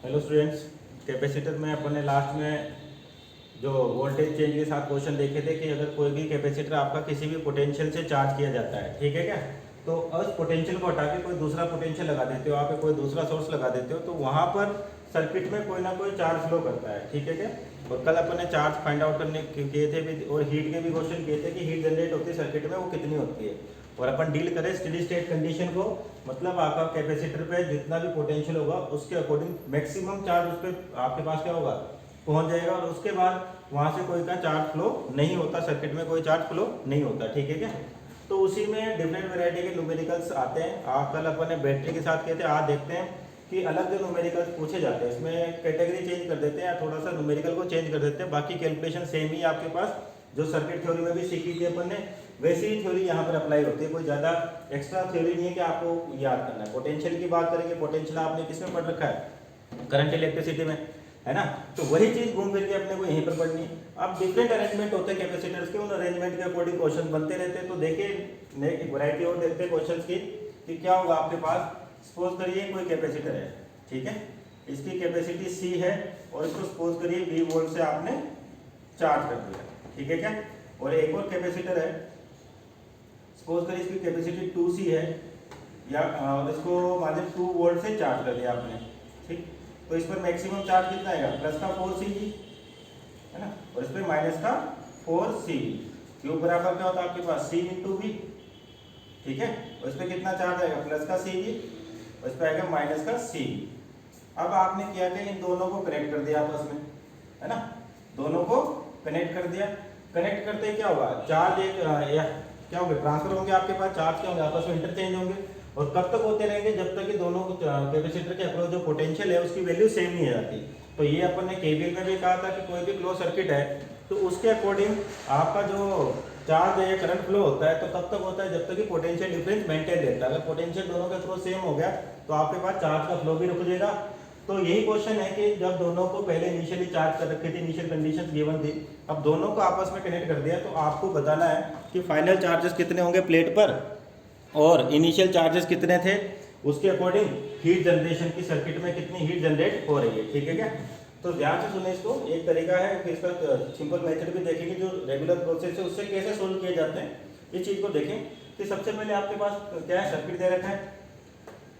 Hello students, capacitor में अपन ने last में जो वोल्टेज चेंज के साथ क्वेश्चन देखे थे कि अगर कोई भी कैपेसिटर आपका किसी भी पोटेंशियल से चार्ज किया जाता है, ठीक है क्या, तो उस पोटेंशियल को हटा के कोई दूसरा पोटेंशियल लगा देते हो, आप कोई दूसरा सोर्स लगा देते हो, तो वहाँ पर सर्किट में कोई ना कोई चार्ज फ्लो करता है, ठीक है क्या। और कल अपन ने चार्ज फाइंड आउट करने किए थे भी, और हीट के भी क्वेश्चन किए थे कि हीट जनरेट होती है सर्किट में, वो कितनी होती है। और अपन डील करें स्टेडी स्टेट कंडीशन को, मतलब आपका कैपेसिटर पे जितना भी पोटेंशियल होगा उसके अकॉर्डिंग मैक्सिमम चार्ज उस पर आपके पास क्या होगा, पहुंच जाएगा, और उसके बाद वहां से कोई का चार्ज फ्लो नहीं होता, सर्किट में कोई चार्ज फ्लो नहीं होता, ठीक है क्या। तो उसी में डिफरेंट वेराइटी के न्यूमेरिकल्स आते हैं। आप कल अपन ने बैटरी के साथ किए थे, आज देखते हैं कि अलग जो न्यूमेरिकल्स पूछे जाते हैं इसमें कैटेगरी चेंज कर देते हैं या थोड़ा सा न्यूमेरिकल को चेंज कर देते हैं, बाकी कैलकुलेशन सेम ही आपके पास जो सर्किट थ्योरी में भी सीखी थी अपन ने, वैसी ही थ्योरी यहाँ पर अप्लाई होती है। कोई ज़्यादा एक्स्ट्रा थ्योरी नहीं है कि आपको याद करना है। पोटेंशियल की बात करेंगे, पोटेंशियल आपने किसमें पढ़ रखा है, करंट इलेक्ट्रिसिटी में, है ना। तो वही चीज़ घूम फिर के अपने को यहीं पर पढ़नी है। अब डिफरेंट अरेंजमेंट होते हैं कैपेसिटर्स के, उन अरेंजमेंट के अकॉर्डिंग क्वेश्चन बनते रहते हैं। तो देखिए एक वैरायटी और देखते हैं क्वेश्चन की कि क्या होगा आपके पास। सपोज करिए कोई कैपेसिटर है, ठीक है, इसकी कैपेसिटी C है और इसको सपोज करिए V वोल्ट से आपने चार्ज कर दिया, ठीक है क्या। और एक और कैपेसिटर है, सपोज करिए इसकी कैपेसिटी 2C है, या इसको मान लीजिए 2 वोल्ट से चार्ज कर दिया आपने, ठीक। तो इस पर मैक्सिमम चार्ज कितना आएगा, प्लस का 4CV, है ना, और इस पर माइनस का 4CV। क्यू बराबर क्या होता है आपके पास C इंटू V, ठीक है। और इस पर कितना चार्ज आएगा, प्लस का CV, और इस पर आएगा माइनस का CV। अब आपने क्या किया, इन दोनों को कनेक्ट कर दिया आपस में, है ना, दोनों को कनेक्ट कर दिया। कनेक्ट करते क्या होगा, चार्ज एक या क्या होंगे, ट्रांसफर होंगे आपके पास, चार्ज क्या होंगे, आपस में इंटरचेंज होंगे। और कब तक होते रहेंगे, जब तक कि दोनों कैपेसिटर के अक्रॉस जो पोटेंशियल है उसकी वैल्यू सेम नहीं हो जाती। तो ये अपन ने केवीएल में भी कहा था कि कोई भी क्लोज सर्किट है तो उसके अकॉर्डिंग आपका जो चार्ज है करंट फ्लो होता है तो तब तक होता है जब तक कि पोटेंशियल डिफरेंस मेंटेन रहता है। अगर पोटेंशियल दोनों के अक्रॉस सेम हो गया तो आपके पास चार्ज का फ्लो भी रुक जाएगा। तो यही क्वेश्चन है कि जब दोनों को पहले इनिशियली चार्ज कर रखी थी, इनिशियल कंडीशंस गिवन थी, अब दोनों को आपस में कनेक्ट कर दिया, तो आपको बताना है कि फाइनल चार्जेस कितने होंगे प्लेट पर और इनिशियल चार्जेस कितने थे, उसके अकॉर्डिंग हीट जनरेशन की सर्किट में कितनी हीट जनरेट हो रही है, ठीक है क्या। तो ध्यान से सुने इसको। एक तरीका है कि इसका सिंपल मेथड भी देखेंगे, जो रेगुलर प्रोसेस है उससे कैसे सोल्व किए जाते हैं, इस चीज़ को देखें। कि सबसे पहले आपके पास क्या है, सर्किट दे रखा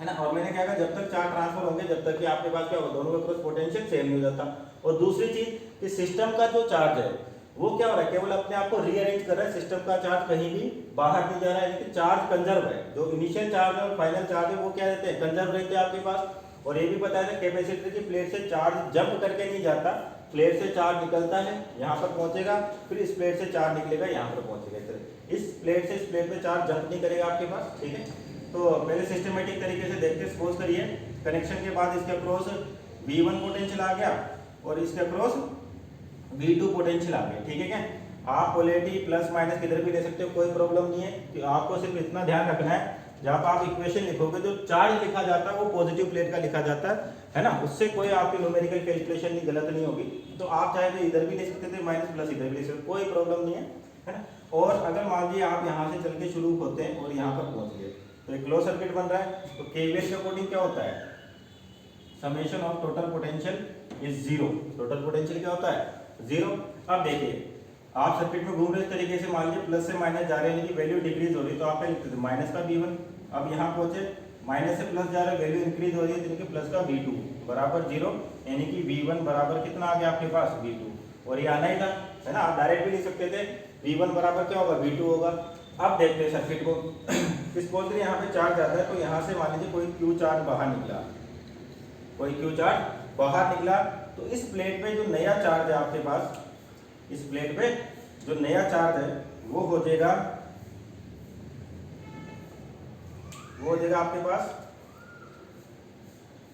है ना, और मैंने क्या कहा, जब तक चार्ज ट्रांसफर होंगे जब तक कि आपके पास क्या होगा, दोनों के क्रॉस पोटेंशियल सेम नहीं हो जाता। और दूसरी चीज कि सिस्टम का जो चार्ज है वो क्या हो रहा है, केवल अपने आप को रीअरेंज कर रहा है, सिस्टम का चार्ज कहीं भी बाहर नहीं जा रहा है, यानी चार्ज कंजर्व है। जो इनिशियल चार्ज है और फाइनल चार्ज है वो क्या रहते हैं, कंजर्व रहते हैं आपके पास। और ये भी पता है कैपेसिटर की प्लेट से चार्ज जंप करके नहीं जाता, प्लेट से चार्ज निकलता है, यहाँ पर पहुंचेगा, फिर इस प्लेट से चार्ज निकलेगा, यहाँ पर पहुंचेगा। इस प्लेट से इस प्लेट में चार्ज जंप नहीं करेगा आपके पास, ठीक है। तो पहले सिस्टमेटिक तरीके से देखते, सपोज करिए कनेक्शन के बाद इसके अक्रॉस V1 पोटेंशियल आ गया और इसके अक्रॉस V2 पोटेंशियल आ गया, ठीक है क्या। आप पोलैरिटी प्लस माइनस किधर भी ले सकते हो, कोई प्रॉब्लम नहीं है। कि आपको सिर्फ इतना ध्यान रखना है, जब आप इक्वेशन लिखोगे जो चार्ज लिखा जाता है वो पॉजिटिव प्लेट का लिखा जाता है ना, उससे कोई आपकी न्यूमेरिकल कैलकुलेशन नहीं गलत नहीं होगी। तो आप चाहे तो इधर भी ले सकते थे माइनस, प्लस इधर भी ले सकते, कोई प्रॉब्लम नहीं है ना। और अगर मान लीजिए आप यहाँ से चल के शुरू होते हैं और यहाँ पर पहुँच गए तो एक क्लोज सर्किट बन रहा है, तो केवीएल के अकॉर्डिंग क्या होता है, summation of total potential is zero. Total potential क्या होता है, जीरो। अब देखिए आप सर्किट में घूम रहे इस तरीके से, मान लीजिए प्लस से माइनस जा रहे हैं, यानी कि वैल्यू डिक्रीज हो रही है, तो आप क्या लिखते थे, माइनस का V1। अब यहाँ पहुंचे माइनस से प्लस जा रहा है, वैल्यू इंक्रीज हो रही है, यानी कि प्लस का V2 बराबर जीरो, यानी कि V1 बराबर कितना आ गया आपके पास, V2। और ये आना ही था, है ना, आप डायरेक्ट भी लिख सकते थे, V1 बराबर क्या होगा, V2 होगा। अब देखते हैं सर्किट को। सपोज यहाँ पे चार्ज जाता है, तो यहाँ से मान लीजिए कोई Q चार्ज बाहर निकला, कोई Q चार्ज बाहर निकला, तो इस प्लेट पे जो नया चार्ज है आपके पास, इस प्लेट पे जो नया चार्ज है वो हो जाएगा आपके पास,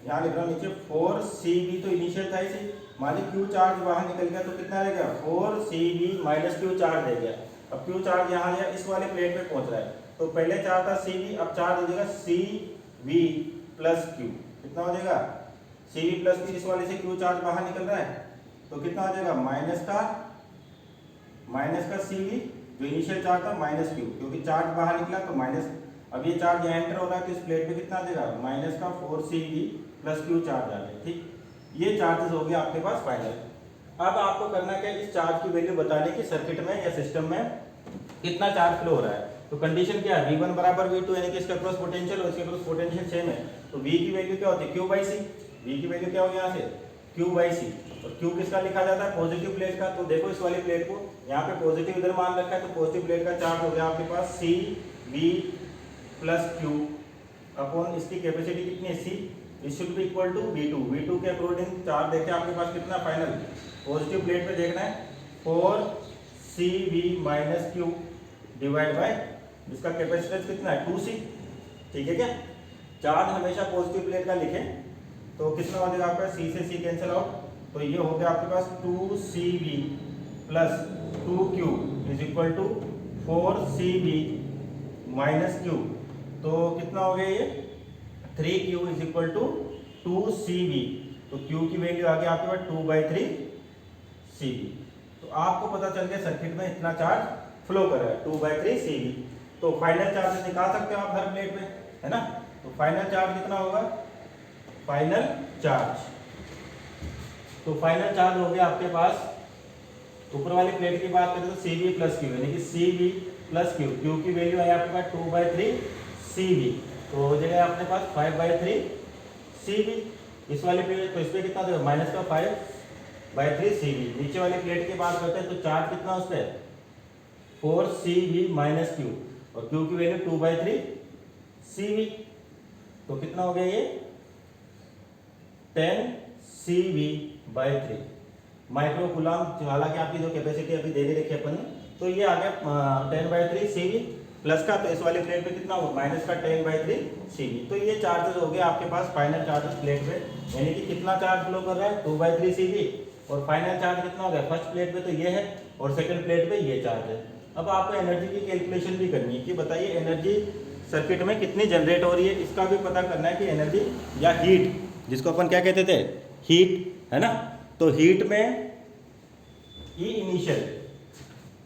यहाँ लिख रहा हूँ नीचे 4CV, तो इनिशियल था इसी, मान लीजिए Q चार्ज बाहर निकल गया तो कितना रहेगा, 4CV माइनस Q चार्ज रह गया। अब Q चार्ज यहाँ गया, इस वाले प्लेट पे पहुंच रहा है, तो पहले चार्ज था CV, अब चार्ज हो जाएगा CV प्लस Q। कितना हो जाएगा, CV प्लस Q, इस वाले से Q चार्ज बाहर निकल रहा है, तो कितना हो जाएगा, माइनस का CV, जो इनिशियल चार्ज था माइनस Q, क्योंकि चार्ज बाहर निकला तो माइनस। अब ये चार्ज यहाँ एंटर हो रहा है तो इस प्लेट पे कितना देगा, माइनस का 4CV प्लस Q चार्ज आ गया, ठीक। ये चार्जेस हो गया आपके पास फाइनल। अब आपको करना क्या है, इस चार्ज की वैल्यू बताने की सर्किट में या सिस्टम में कितना चार्ज फ्लो हो रहा है। तो कंडीशन क्या है, V1 बराबर V2 यानी कि इसका क्रॉस पोटेंशियल और इसका क्रॉस पोटेंशियल सेम है। तो V की वैल्यू क्या होती है, Q बाई सी। V की वैल्यू क्या होगी यहाँ से, Q बाई सी। और Q किसका लिखा जाता है, पॉजिटिव प्लेट का। तो देखो इस वाली प्लेट को यहाँ पे पॉजिटिव इधर मान रखा है, तो पॉजिटिव प्लेट का चार्ज हो गया आपके पास CV प्लस Q अपॉन इसकी कैपेसिटी कितनी है C, it should be equal to V2। V2 के अकॉर्डिंग चार्ज देखे आपके पास कितना फाइनल, पॉजिटिव प्लेट पे देखना है 4CV minus Q divide by इसका कैपेसिटेंस कितना है 2C। ठीक है क्या, चार्ज हमेशा पॉजिटिव प्लेट का लिखें तो कितना हो जाएगा आपका, C से C कैंसिल आउट, तो ये हो गया आपके पास 2CV plus 2Q is equal to 4CV minus Q। तो कितना हो गया ये 3Q is equal to 2CV। तो Q की वैल्यू आ गया आपके पास 2/3CV। तो आपको पता चल गया सर्किट में इतना चार्ज फ्लो कर रहा है 2/3CV। तो फाइनल चार्ज निकाल सकते हो आप हर प्लेट में, है ना। तो फाइनल चार्ज कितना होगा, फाइनल चार्ज, तो फाइनल चार्ज हो गया आपके पास, ऊपर वाली प्लेट की बात करें तो CV प्लस Q यानी कि CV प्लस Q। Q की वैल्यू है आपके पास 2/3CV, तो हो जाएगा अपने पास 5/3CV। इस वाली प्लेट तो इस पर कितना देगा, माइनस का 5/3CV। नीचे वाली प्लेट की बात करते हैं तो चार्ज कितना उस पर 4CV माइनस Q और Q की वैल्यू 2/3CV। तो कितना हो गया ये 10CV/3 माइक्रो कूलम। हालांकि आपकी जो कैपेसिटी अभी दे रखी है अपन ने, तो ये आ गया 10/3CV प्लस का, तो इस वाली प्लेट पे कितना होगा माइनस का 10/3CV। तो ये चार्जेस हो गए आपके पास फाइनल चार्जेस प्लेट पे, यानी कि कितना चार्ज फ्लो कर रहा है 2/3CV। और फाइनल चार्ज कितना हो गया, फर्स्ट प्लेट पे तो ये है और सेकंड प्लेट पे ये चार्ज है। अब आपको एनर्जी की कैलकुलेशन भी करनी है कि बताइए एनर्जी सर्किट में कितनी जनरेट हो रही है, इसका भी पता करना है कि एनर्जी या हीट, जिसको अपन क्या कहते थे, हीट, है ना। तो हीट में ई इनिशियल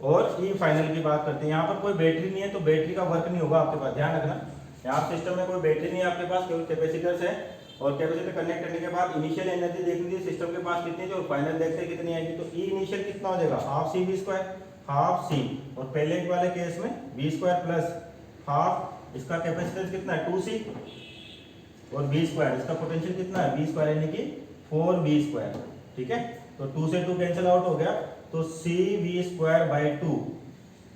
और ई फाइनल की बात करते हैं। यहाँ पर कोई बैटरी नहीं है तो बैटरी का वर्क नहीं होगा आपके पास, ध्यान रखना। यहाँ सिस्टम में कोई बैटरी नहीं है आपके पास, केवल कैपेसिटर्स है। और कैपेसिटर कनेक्ट करने के बाद इनिशियल एनर्जी देखनी है सिस्टम के पास कितनी है और फाइनल देखते हैं कितनी आएगी। तो ई इनिशियल कितना हो जाएगा, हाफ CV², हाफ C। और पहले वाले केस में V² प्लस हाफ इसका कैपेसिटेंस कितना है 2C और V² इसका पोटेंशियल कितना है V² यानी कि 4V²। ठीक है, तो 2 से 2 कैंसिल आउट हो गया, तो CV²/2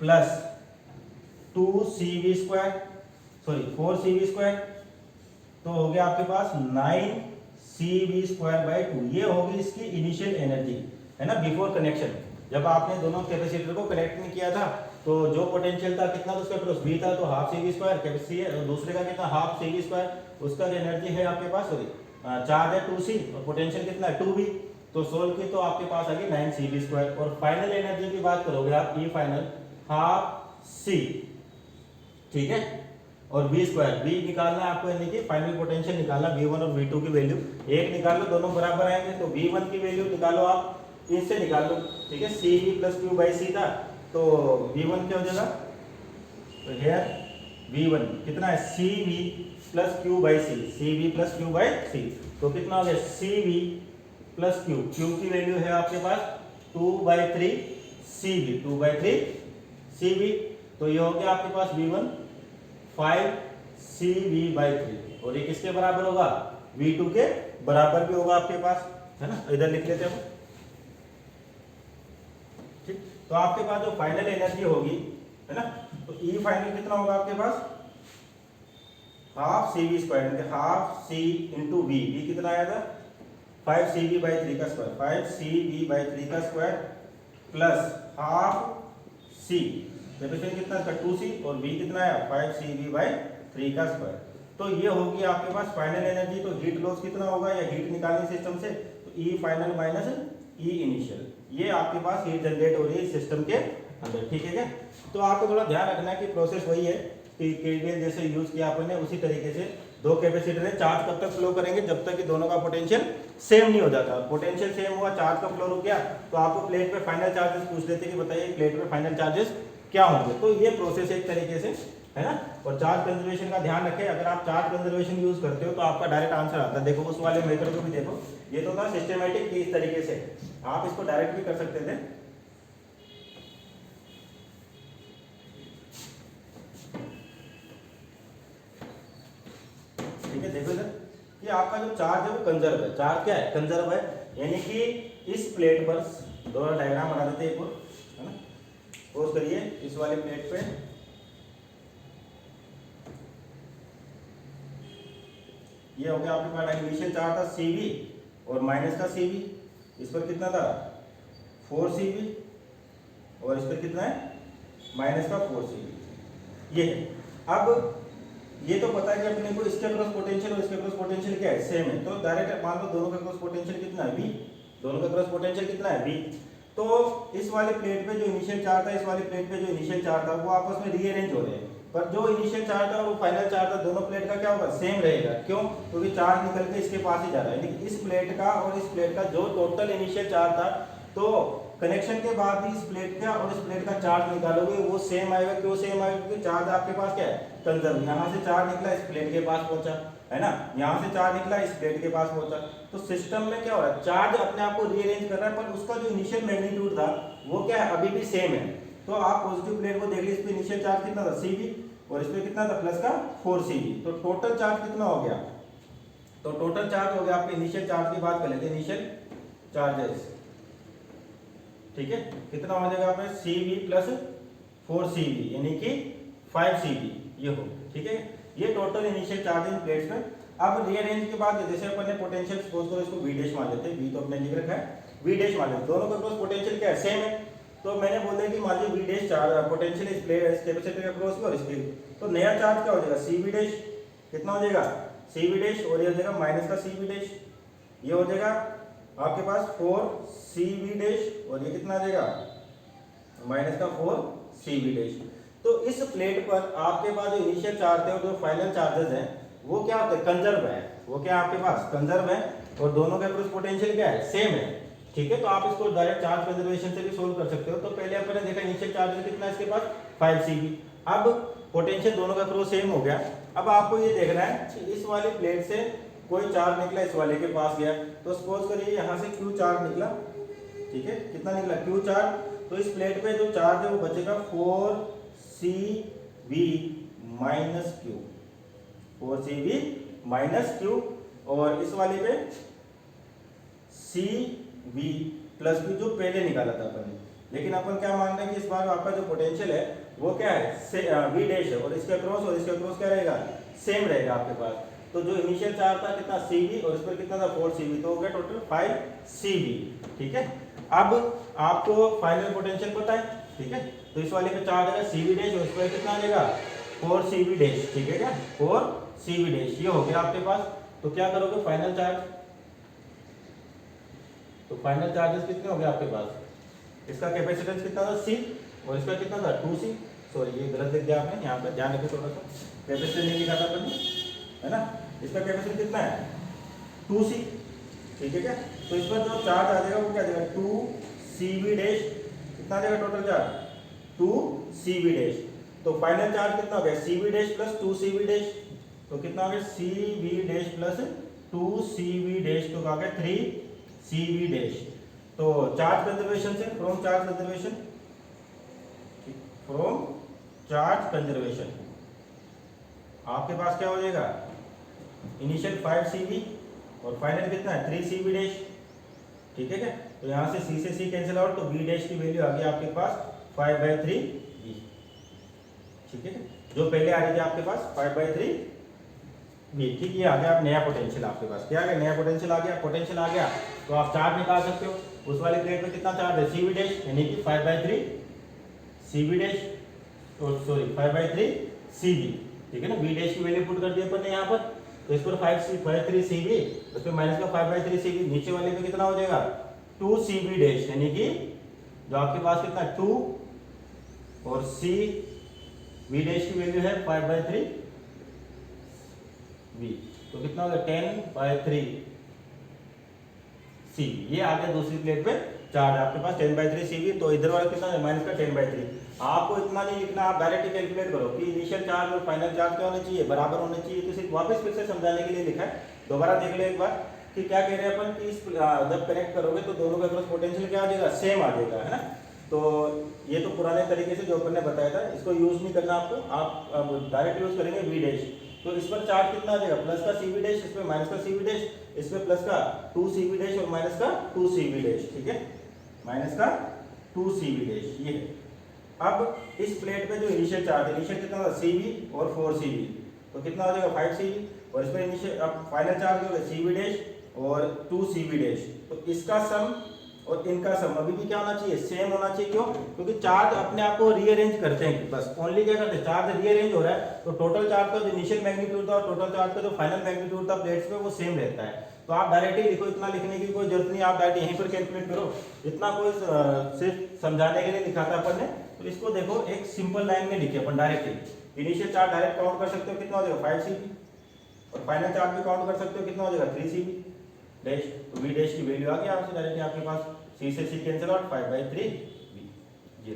प्लस 4CV², तो हो गया आपके पास 9CV²/2। ये होगी इसकी इनिशियल एनर्जी, है ना, बिफोर कनेक्शन। जब आपने दोनों कैपेसिटर को कनेक्ट नहीं किया था तो जो पोटेंशियल था कितना, तो उसका क्रॉस V था, तो हाफ CV² कैपेसिटी है, और दूसरे का कितना हाफ CV², उसका जो एनर्जी है आपके पास, सॉरी चार्ज है 2C और पोटेंशियल कितना है 2V। तो सोल्व की तो आपके पास आ गई 9CV²। और फाइनल एनर्जी की बात करोगे आप, ई फाइनल हाफ C, ठीक है, और V² निकालना है आपको, यानी कि फाइनल पोटेंशियल निकालना, V1 और V2 की वैल्यू एक निकाल लो, दोनों बराबर आएंगे। तो V1 की वैल्यू निकालो आप, इससे निकाल लो, ठीक है। CV प्लस Q/C था, तो V1 क्या हो जाएगा, तो हेयर V1 कितना है CV plus Q/C, CV plus Q/C। तो कितना हो गया CV प्लस Q, Q की वैल्यू है आपके पास 2/3CV, 2/3CV। तो ये हो गया आपके पास V1 5CV/3 और ये किसके बराबर होगा, V2 के बराबर भी होगा आपके पास, है ना। इधर लिख लेते हैं, ठीक। तो आपके पास जो फाइनल एनर्जी होगी, है ना, तो ई फाइनल कितना होगा आपके पास, half CV², half C into V कितना आया था 5CV/3 का स्क्वायर, 5CV/3 का square plus half C, capacity कितना इसका 2C और V कितना आया 5CV/3 का स्क्वायर। तो ये होगी आपके पास फाइनल एनर्जी। तो हीट लॉस कितना होगा या हीट निकालनी सिस्टम से, तो ई फाइनल माइनस ई इनिशियल, ये आपके पास हीट जनरेट हो रही है सिस्टम के अंदर, ठीक है क्या। तो आपको थोड़ा ध्यान रखना है कि प्रोसेस वही है कि केवीएल जैसे यूज किया आपने, उसी तरीके से दो कैपेसिटर है, चार्ज कब तक फ्लो करेंगे, जब तक कि दोनों का पोटेंशियल सेम नहीं हो जाता। पोटेंशियल सेम हुआ, चार्ज का फ्लो रुक गया, तो आपको प्लेट पे फाइनल चार्जेस पूछ देते कि बताइए प्लेट पे फाइनल चार्जेस क्या होंगे। तो ये प्रोसेस एक तरीके से है ना। और चार्ज कंजर्वेशन का ध्यान रखें, अगर आप चार्ज कंजर्वेशन यूज करते हो तो आपका डायरेक्ट आंसर आता है। देखो उस वाले मेथड को भी देखो, ये तो था सिस्टमेटिक कि इस तरीके से आप इसको डायरेक्ट भी कर सकते थे। ठीक है, देखो इधर कि आपका जो चार्ज है वो कंजर्व है। चार्ज क्या है? कंजर्व है, यानी कि इस प्लेट पर दो डायग्राम बना देते हैं एक और, है ना। सपोज करिए इस वाले प्लेट पे ये हो गया आपके पास इनिशियल चार्ज था Cv और माइनस का Cv, इस पर कितना था 4Cv और इस पर कितना है माइनस का 4Cv। ये है। अब ये तो पता है कि अपने को इसके अक्रॉस पोटेंशियल और इसके अक्रॉस पोटेंशियल क्या है, सेम है। तो डायरेक्ट मान लो दोनों का अक्रॉस पोटेंशियल कितना है V, दोनों का अक्रॉस पोटेंशियल कितना है V। तो इस वाले प्लेट पे जो इनिशियल चार्ज था, इस वाले प्लेट पे जो इनिशियल चार्ज था, वो आपस में रीअरेंज हो रहे हैं, पर जो इनिशियल चार्ज था और वो फाइनल चार्ज था, दोनों प्लेट का क्या होगा, सेम रहेगा। क्यों? क्योंकि चार्ज निकल के इसके पास ही जा रहा है। लेकिन इस प्लेट का और इस प्लेट का जो टोटल इनिशियल चार्ज था, तो कनेक्शन के बाद भी इस प्लेट का और इस प्लेट का चार्ज निकालोगे वो सेम आएगा। क्यों सेम आएगा? क्योंकि चार्ज आपके पास क्या है, कंजर्व। यहाँ से चार्ज निकला इस प्लेट के पास पहुंचा, है ना, यहाँ से चार्ज निकला इस प्लेट के पास पहुंचा। तो सिस्टम में क्या हो रहा है, चार्ज अपने आप को रीअरेंज कर रहा है, पर उसका जो इनिशियल मैग्नीट्यूड था वो क्या है, अभी भी सेम है। तो आप पॉजिटिव प्लेट को देख लीजिए, इस पे इनिशियल चार्ज कितना था Cv और इस पे कितना था प्लस का 4Cv। तो टोटल चार्ज कितना हो गया, तो टोटल चार्ज हो गया आपके इनिशियल चार्ज की बात कर लेते हैं, इनिशियल चार्जेस। ठीक है, कितना हो जाएगा आपका Cv प्लस 4Cv यानी कि 5Cv ये हो। ठीक है, ये total initial charge in plates में। अब रीअरेंज के बाद जैसे अपन ने पोटेंशियल सपोज करो इसको V डैश मान लेते हैं, V तो अपने लिख रखा है, V डैश मान लेते, दोनों का क्रॉस पोटेंशियल क्या है, सेम है। तो मैंने बोल दिया कि मान लीजिए V डैश चार्ज पोटेंशियल इस प्लेट इस कैपेसिटर के क्रॉस में और इसके, तो नया चार्ज क्या हो जाएगा Cv डैश, कितना हो जाएगा Cv डैश, और ये हो जाएगा माइनस का Cv डैश, ये हो जाएगा आपके पास 4Cv डैश, और ये कितना आ जाएगा माइनस का 4Cv डैश। तो इस प्लेट पर आपके पास जो इनिशियल चार्ज है और जो फाइनल चार्जेस हैं वो क्या होते हैं, कंजर्व है। वो क्या आपके पास कंजर्व है, और दोनों का क्रॉस पोटेंशियल क्या है, सेम है। ठीक है, तो आप इसको डायरेक्ट चार्ज कंजर्वेशन से भी सोल्व कर सकते हो। तो पहले अपन ने देखा इनिशियल चार्ज कितना है इसके पास 5Cv, अब पोटेंशियल दोनों का क्रॉस सेम हो गया। अब आपको ये देखना है कि इस वाले प्लेट से कोई चार्ज निकला इस वाले के पास गया, तो सपोज करिए यहाँ से Q चार्ज निकला। ठीक है, कितना निकला Q चार्ज, तो इस प्लेट पे जो चार्ज है वो बचेगा 4Cv minus Q, 4Cv minus Q, और इस वाले पे Cv प्लस Q जो पहले निकाला था अपन ने। लेकिन अपन क्या मान रहे हैं कि इस बार आपका जो पोटेंशियल है वो क्या है V डैश है, और इसके क्रॉस और इसके क्रॉस क्या रहेगा, सेम रहेगा आपके पास। तो जो इनिशियल चार्ज था कितना Cv और इस पर कितना था 4Cv, तो हो गया टोटल 5Cv। ठीक है, अब आपको फाइनल पोटेंशियल पता है। ठीक है, तो इस वाले पे चार्ज आएगा Cv डैश और इस पर कितना आ जाएगा 4Cv डैश। ठीक है क्या, 4Cv डैश ये हो गया आपके पास। तो क्या करोगे फाइनल चार्ज, तो फाइनल चार्जेस कितने हो गए आपके पास, इसका कैपेसिटेंस कितना था C और इसका कितना था 2C। सॉरी ये गलत लिख दिया आपने, यहाँ पर ध्यान रखिए थोड़ा सा, कैपेसिटेंस नहीं लिखा था अपन ने, है ना। इसका कैपेसिटेंस कितना है 2C। ठीक है क्या, तो इस पर जो चार्ज आ जाएगा वो क्या आ जाएगा 2Cv डैश, कितना आ जाएगा टोटल चार्ज 2Cv डैश। तो फाइनल चार्ज कितना हो गया Cv dash plus 2Cv dash, तो कितना हो गया Cv dash plus 2Cv dash, तो आ गया 3Cv डैश। तो चार्ज कंजर्वेशन से from charge conservation, from charge conservation आपके पास क्या हो जाएगा इनिशियल 5Cv और फाइनल कितना है 3Cv डैश। ठीक है क्या, तो यहाँ से C से C कैंसिल आउट, तो V डैश की वैल्यू आ गई आपके पास 5/3V। ठीक है, जो पहले आ रही थी आपके पास 5/3V। ठीक, ये आ गया नया पोटेंशियल आपके पास, क्या आ गया नया पोटेंशियल आ गया। पोटेंशियल आ गया तो आप चार्ज निकाल सकते हो। उस वाले प्लेट में कितना चार्ज है Cv डैश, यानी कि 5/3Cv डैश, सॉरी 5/3Cv। ठीक है ना, V डैश की वैल्यू पुट कर दी अपन ने यहाँ पर, तो इस पर 5/3Cv, उस पर माइनस का 5/3Cv, नीचे वाले पे कितना हो जाएगा 2Cv डैश, यानी कि जो आपके पास कितना 2 और Cv डैश की वैल्यू है 5/3V, तो कितना हो गया 10/3Cv। ये आ गया दूसरी प्लेट पे चार्ज आपके पास 10/3Cv, तो इधर वाला कितना है माइनस का 10/3। आपको इतना नहीं लिखना, आप डायरेक्ट कैलकुलेट करो कि इनिशियल चार्ज और फाइनल चार्ज क्या होने चाहिए, बराबर होने चाहिए। तो सिर्फ वापस फिर से समझाने के लिए लिखा है, दोबारा देख लो एक बार कि क्या कह रहे हैं अपन कि जब कनेक्ट करोगे तो दोनों का क्रॉस पोटेंशियल क्या आ जाएगा, सेम आ जाएगा, है ना। तो ये तो पुराने तरीके से जो अपन ने बताया था, इसको यूज नहीं करना आपको, आप अब डायरेक्ट यूज करेंगे वी डैश। तो इस पर चार्ज कितना आ जाएगा, प्लस का सी वी डैश, इस पर माइनस का सी वी डैश, इस पर प्लस का 2 सी वी डैश और माइनस का 2 सी वी डैश, ठीक है, माइनस का 2 सी वी डैश ये है। अब इस प्लेट पे जो इनिशियल चार्ज, इनिशियल कितना था सी वी और 4 सी वी, तो कितना हो जाएगा 5 सी वी, और इस पर इनिशियल अब फाइनल चार्ज होगा सी वी डैश और 2 सी वी डैश। तो इसका सम और इनका सम अभी भी क्या होना चाहिए, सेम होना चाहिए। क्यों, क्योंकि चार्ज अपने आप को रीअरेंज करते हैं, बस ओनली क्या करते हैं, चार्ज रीअरेंज हो रहा है तो टोटल चार्ज का जो इनिशियल मैग्नीट्यूड था और टोटल चार्ज का जो फाइनल मैग्नीट्यूड था प्लेट्स पे वो सेम रहता है। तो आप डायरेक्ट ही लिखो, इतना लिखने की कोई जरूरत नहीं, आप डायरेक्ट यहीं पर कैलकुलेट करो, इतना कोई सिर्फ समझाने के लिए लिखा था अपन ने। तो इसको देखो एक सिंपल लाइन में लिखे अपन डायरेक्ट ही, इनिशियल चार्ज डायरेक्ट काउंट कर सकते हो कितना हो जाएगा 5 सी और फाइनल चार्ज भी काउंट कर सकते हो कितना हो जाएगा 3 सी डैश। तो वी डैश की वैल्यू आ गई आपसे डायरेक्टली आपके पास, सी से सी कैंसिल आउट 5/3 वी, ये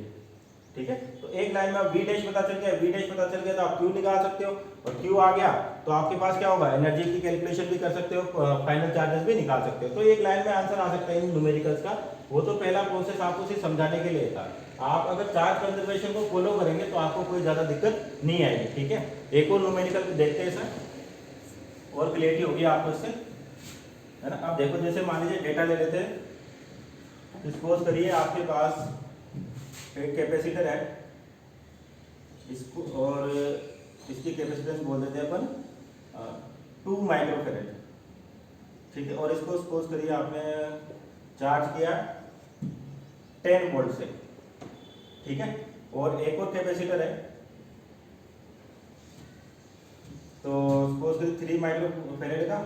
ठीक है। तो एक लाइन में वी डैश पता चल गया, वी डैश पता चल गया तो आप क्यू निकाल सकते हो, और क्यू आ गया तो आपके पास क्या होगा, एनर्जी की कैलकुलेशन भी कर सकते हो, फाइनल चार्जेस भी निकाल सकते हो। तो एक लाइन में आंसर आ सकता है इन न्यूमेरिकल्स का। वो तो पहला प्रोसेस आपको सिर्फ समझाने के लिए था, आप अगर चार्ज कंजर्वेशन को फॉलो करेंगे तो आपको कोई ज्यादा दिक्कत नहीं आएगी, ठीक है। एक और न्यूमेरिकल देखते हैं सर, और क्लियरिटी होगी आपको इससे, है ना। अब देखो जैसे मान लीजिए डेटा ले लेते हैं, सपोज करिए आपके पास एक कैपेसिटर है, इसको और इसकी कैपेसिटेंस बोल देते हैं अपन 2 माइक्रोफैरेड, ठीक है। और इसको सपोज करिए आपने चार्ज किया 10 वोल्ट से, ठीक है। और एक और कैपेसिटर है, तो सपोज करिए 3 माइक्रोफैरेड का,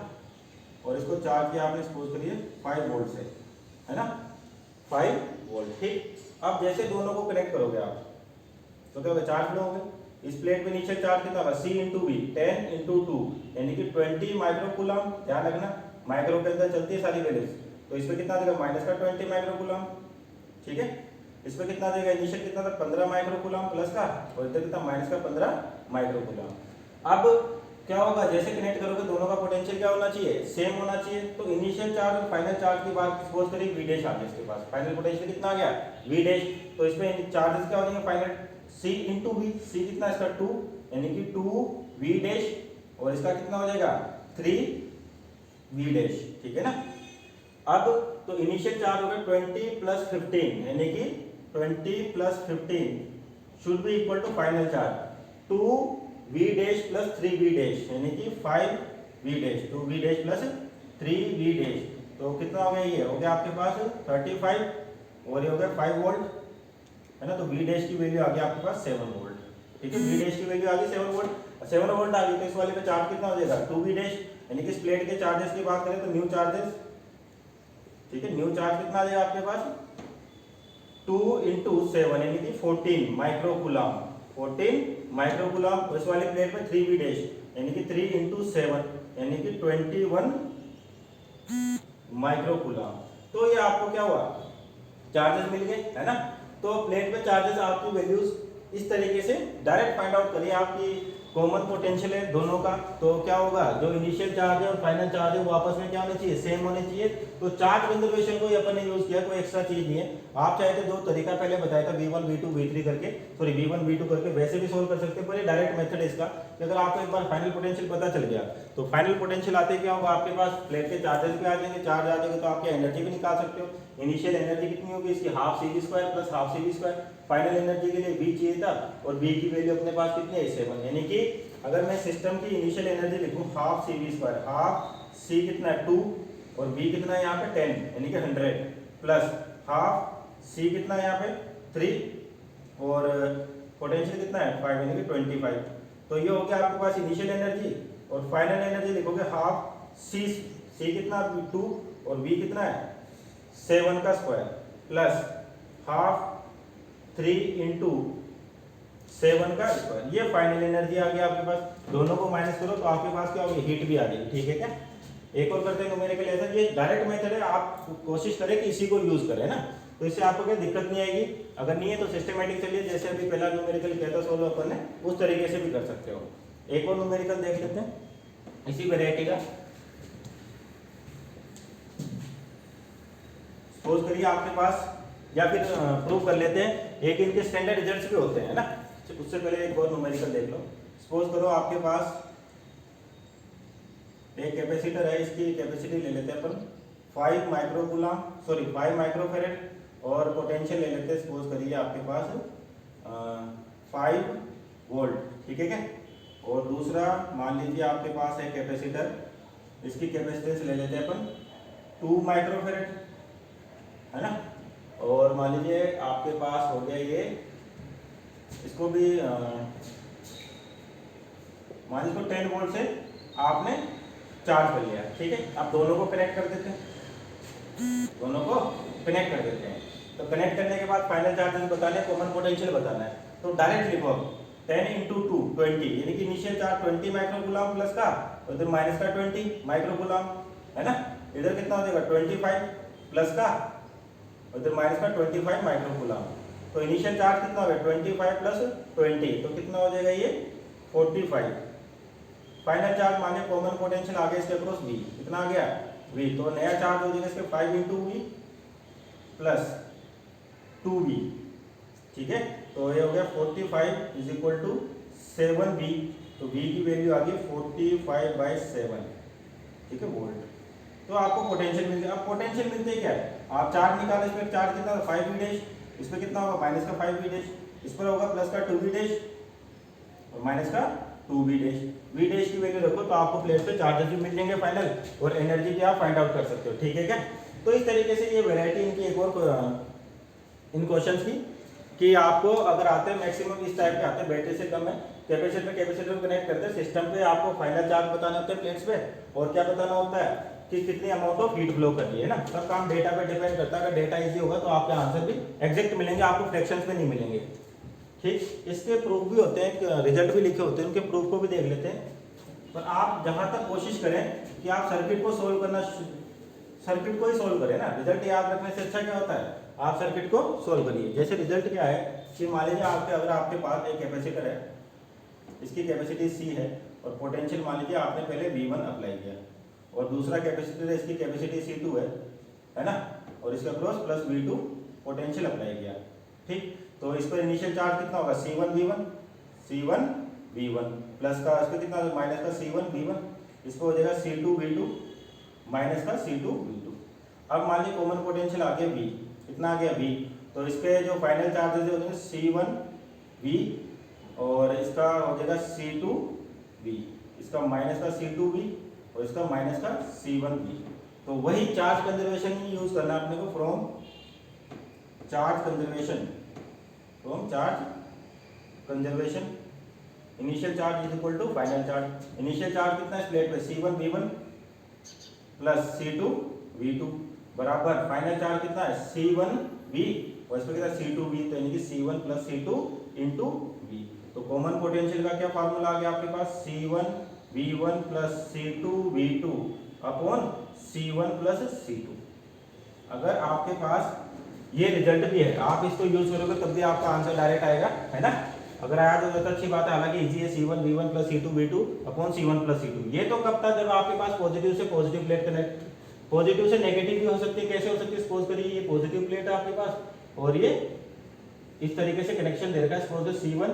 और इसको चार्ज किया आपने सपोज करिए 5 वोल्ट से, है ना, 5 वोल्ट, ठीक। अब जैसे दोनों को कनेक्ट करोगे आप तो क्या होगा, चार्ज फ्लो होगा। इस प्लेट पे नीचे चार्ज कितना होगा, C इंटू बी 10 इंटू 2 यानी कि 20 माइक्रोकूलम, ध्यान रखना माइक्रो के अंदर चलती है सारी वैल्यूज। तो इस पे कितना देगा, माइनस का 20 माइक्रोकूलम, ठीक है। इस पे कितना देगा, इनिशियल कितना था 15 माइक्रोकूलम प्लस का, और इधर कितना माइनस का 15 माइक्रोकूलम। अब क्या होगा, जैसे कनेक्ट करोगे दोनों का पोटेंशियल क्या होना चाहिए, सेम होना चाहिए। तो इनिशियल चार्ज और फाइनल चार्ज की बात सपोज करिए वी डैश आ गया, इसके पास फाइनल पोटेंशियल कितना आ गया वी डैश। तो इसमें चार्जेस क्या हो जाएंगे फाइनल, C इंटू वी, सी कितना इसका 2 यानी कि 2 वी डैश, और इसका कितना हो जाएगा 3 वी डैश, ठीक है ना। अब तो इनिशियल चार्ज हो गया 20 प्लस 15 यानी कि 20 plus 15 should be equal to final charge 2 V dash plus 3 V dash यानी कि 5 V dash, 2 V dash plus 3 V dash. तो कितना हो गया, ये हो गया आपके पास 35 और ये हो गया 5 वोल्ट, है ना। तो वी डैश की वैल्यू आ गई आपके पास 7 वोल्ट, ठीक है। वी डैश की वैल्यू आ गई 7 वोल्ट, 7 वोल्ट आ गई तो इस वाले पे चार्ज कितना हो जाएगा 2 वी डैश, यानी कि इस प्लेट के चार्जेस की बात करें तो न्यू चार्जेस, ठीक है। न्यू चार्ज कितना आ जाएगा आपके पास 2 इंटू 7 यानी कि 14 माइक्रोकूलम, 14 माइक्रोकूलम। इस वाली प्लेट में 3 वी डैश यानी कि 3 इंटू 7 यानी कि 21 माइक्रोकूलम। तो ये आपको क्या हुआ, चार्जेस मिल गए, है ना। तो प्लेट पे चार्जेस आपकी वैल्यूज इस तरीके से डायरेक्ट फाइंड आउट करिए, आपकी कॉमन पोटेंशियल है दोनों का। तो क्या होगा, जो इनिशियल चार्ज है और फाइनल चार्ज है वो आपस में क्या होने चाहिए, सेम होने चाहिए। तो चार्ज कंजर्वेशन को अपन ने यूज किया, कोई एक्स्ट्रा चीज नहीं है। आप चाहे तो 2 तरीका पहले बताया था V1 V2 V3 करके, सॉरी V1 V2 करके वैसे भी सोल्व कर सकते हैं, पर ये डायरेक्ट मेथड है इसका कि अगर आपको एक बार फाइनल पोटेंशियल पता चल गया तो फाइनल पोटेंशियल आते क्या होगा, आपके पास प्लेट के चार्जेस भी आ जाएंगे, चार्ज आ जाएंगे तो आपकी एनर्जी भी निकाल सकते हो। इनिशियल एनर्जी कितनी होगी इसकी, half CV² plus half CV²। Final energy के लिए V चाहिए था और V की वैल्यू अपने पास कितनी है 7, यानी कि अगर मैं सिस्टम की इनिशियल एनर्जी लिखूं हाफ CV², हाफ C कितना है 2 और V कितना है यहाँ पे 10 यानी कि 100 प्लस हाफ C कितना है यहाँ पे 3 और पोटेंशियल कितना है 5 यानी कि 25। तो ये हो गया आपके पास इनिशियल एनर्जी, और फाइनल एनर्जी लिखोगे हाफ C कितना 2 और V कितना है 7 का स्क्वायर प्लस हाफ 3 इंटू 7 का स्क्वायर, ये फाइनल एनर्जी आ गई आपके पास। दोनों को माइनस करो तो आपके पास क्या होगी, हीट भी आ जाएगी, ठीक है क्या। एक और करते हैं न्यूमेरिकल ऐसा, ये डायरेक्ट मेथड है, आप कोशिश करें कि इसी को यूज करें ना। तो इससे आपको क्या दिक्कत नहीं आएगी। अगर नहीं है तो सिस्टमेटिक चलिए, जैसे अभी पहला न्यूमेरिकल किया था सोल्व अपन ने, उस तरीके से भी कर सकते हो। एक और न्यूमेरिकल देख लेते हैं इसी वेराइटी का। सपोज करिए आपके पास, या फिर प्रूव कर लेते हैं, एक इनके स्टैंडर्ड रिजल्ट्स भी होते हैं ना। उससे पहले एक और न्यूमेरिकल देख लो। सपोज करो आपके पास एक कैपेसिटर है, इसकी कैपेसिटी ले लेते हैं अपन 5 माइक्रोकूलम, सॉरी 5 माइक्रोफेरेड, और पोटेंशियल ले लेते हैं सपोज करिए आपके पास 5 वोल्ट, ठीक है क्या। और दूसरा मान लीजिए आपके पास है कैपेसिटर, इसकी कैपेसिटेंस ले लेते हैं अपन 2 माइक्रोफेरेड, है ना। और मान लीजिए आपके पास हो गया ये, इसको भी मान लीजिए 10 वोल्ट से आपने चार्ज कर लिया, ठीक है। अब दोनों को कनेक्ट कर देते हैं, दोनों को कनेक्ट कर देते हैं। तो कनेक्ट करने के बाद फाइनल चार्जेस बताने, कॉमन पोटेंशियल बताना है। तो डायरेक्ट लिखो अब 10 × 2 20, यानी कि इनिशियल चार्ज 20 माइक्रोकूलम प्लस का, और इधर माइनस का 20 माइक्रोकूलम, है ना। इधर कितना हो जाएगा 25 प्लस का, और इधर माइनस का 25 माइक्रोकूलम। तो इनिशियल चार्ज कितना हो गया 25 प्लस 20, तो कितना हो जाएगा ये 45। फाइनल चार्ज माने कॉमन पोटेंशियल आ गया इसके अक्रॉस V, कितना आ गया V। तो नया चार्ज हो जाएगा इसके 5 × V प्लस 2V, ठीक है। तो ये हो गया 45 = 7V। तो V की वैल्यू आ गई 45/7, ठीक है, वोल्ट। तो आपको पोटेंशियल मिल गया। अब पोटेंशियल मिलते हैं क्या है, आप चार्ज निकालो, इसमें चार्ज कितना 5V', इस पर कितना होगा माइनस का 5V', इस पर होगा प्लस का 2V' और माइनस का 2V'। V' की वैल्यू रखो तो आपको प्लेट पे चार्जेस भी मिल जाएंगे फाइनल, और एनर्जी भी आप फाइंड आउट कर सकते हो, ठीक है क्या। तो इस तरीके से ये वैरायटी इनकी एक और इन क्वेश्चंस की, कि आपको अगर आते हैं मैक्सिमम इस टाइप के आते हैं, बैटरी से कम है, कैपेसिटर को कनेक्ट करते हैं सिस्टम पे, आपको फाइनल चार्ज बताने होते हैं प्लेट्स पे, और क्या बताना होता है कि कितनी अमाउंट ऑफ हीट फ्लो कर रही है ना। सब काम डेटा पे डिपेंड करता है। अगर डेटा इजी होगा तो आपके आंसर भी एग्जैक्ट मिलेंगे, आपको फ्रैक्शंस में नहीं मिलेंगे, ठीक। इसके प्रूफ भी होते हैं, रिजल्ट भी लिखे होते हैं, उनके प्रूफ को भी देख लेते हैं। पर आप जहां तक कोशिश करें कि आप सर्किट को सोल्व करना, सर्किट को ही सोल्व करें ना, रिजल्ट याद रखने से अच्छा क्या होता है, आप सर्किट को सोल्व करिए। जैसे रिजल्ट क्या है कि मान लीजिए अगर आपके पास एक कैपेसिटर है, इसकी कैपेसिटी C है, और पोटेंशियल मान लीजिए आपने पहले V1 अप्लाई किया, और दूसरा कैपेसिटर है, इसकी कैपेसिटी C2 है ना, और इसका cross plus V2 potential apply किया, ठीक। तो इस पर इनिशियल चार्ज कितना होगा C1 V1 प्लस का इसको कितना माइनस का C1 V1, इसको हो जाएगा C2 V2 माइनस का C2 V2। अब मान लीजिए कॉमन पोटेंशियल आ गया V, कितना आ गया V, तो इसके जो फाइनल चार्जेस होते हैं C1 V, और इसका हो जाएगा C2 V, इसका माइनस का C2 V, और इसका माइनस का C1 V। तो वही चार्ज कंजर्वेशन ही यूज करना अपने को, from charge conservation initial charge is equal to final charge. Initial charge कितना है प्लेट पे C1 V1 plus C2 V2 बराबर फाइनल चार्ज कितना है C1 V, और इस पर कितना C2 V, तो यानी कि C1 plus C2 into V। तो कॉमन पोटेंशियल का क्या फार्मूला आ गया आपके पास, C1 V1 plus C2 V2 upon C1 plus C2। अगर आपके पास ये रिजल्ट भी है, आप इसको यूज करोगे तब भी आपका आंसर डायरेक्ट आएगा, है ना। अगर आया तो ज़्यादा अच्छी बात है, हालांकि इजी है। C1 V1 plus C2 V2 upon C1 plus C2। ये तो कब था, जब आपके पास पॉजिटिव से पॉजिटिव प्लेट कनेक्ट, पॉजिटिव से नेगेटिव भी हो सकती है। कैसे हो सकती है, सपोज करिए ये पॉजिटिव प्लेट है आपके पास, और ये इस तरीके से कनेक्शन दे रखा है, सपोज C1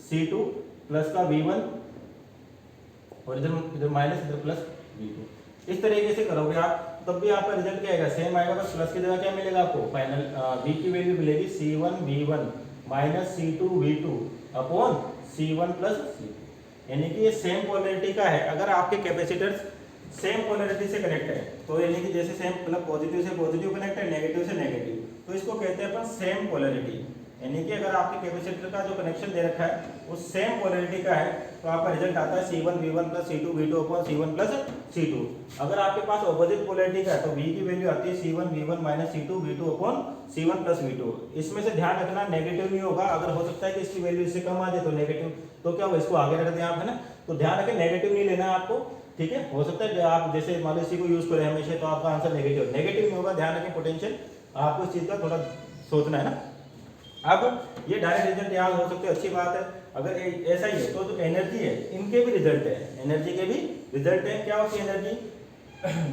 C2 प्लस का V1, और इधर माइनस, इधर प्लस V2। इस तरीके से करोगे आप, तब भी आपका रिजल्ट क्या आएगा, सेम आएगा, बस प्लस की जगह क्या मिलेगा आपको, फाइनल V की वैल्यू मिलेगी C1 V1 minus C2 V2 upon C1 plus C2। यानी कि ये सेम पोलैरिटी का है। अगर आपके कैपेसिटर्स सेम पोलैरिटी से कनेक्ट है, तो यानी कि जैसे सेम, मतलब पॉजिटिव से पॉजिटिव कनेक्ट है, नेगेटिव से नेगेटिव, तो इसको कहते हैं अपन सेम पोलैरिटी। यानी कि अगर आपके कैपेसिटर का जो कनेक्शन दे रखा है वो सेम पोलैरिटी का है, तो आपका रिजल्ट आता है C1 V1 plus C2 V2 upon C1 plus C2। अगर आपके पास ऑपोजिट पोलैरिटी का है तो V की वैल्यू आती है C1 V1 minus C2 V2 upon C1 plus V2। इसमें से ध्यान रखना नेगेटिव नहीं होगा, अगर हो सकता है कि इसकी वैल्यू इससे कम आ जाए तो नेगेटिव, तो क्या होगा, इसको आगे रख दें आप, है ना। तो ध्यान रखें नेगेटिव नहीं लेना है आपको, ठीक है। हो सकता है आप जैसे मान लो इसी को यूज करें हमेशा, तो आपका आंसर नेगेटिव नहीं होगा, ध्यान रखें। पोटेंशियल आपको इस चीज का थोड़ा सोचना है ना। अब ये डायरेक्ट रिजल्ट याद हो सकते हैं, अच्छी बात है। अगर ऐसा ही है तो जो एनर्जी है इनके भी रिजल्ट है, एनर्जी के भी रिजल्ट है। क्या होती है एनर्जी?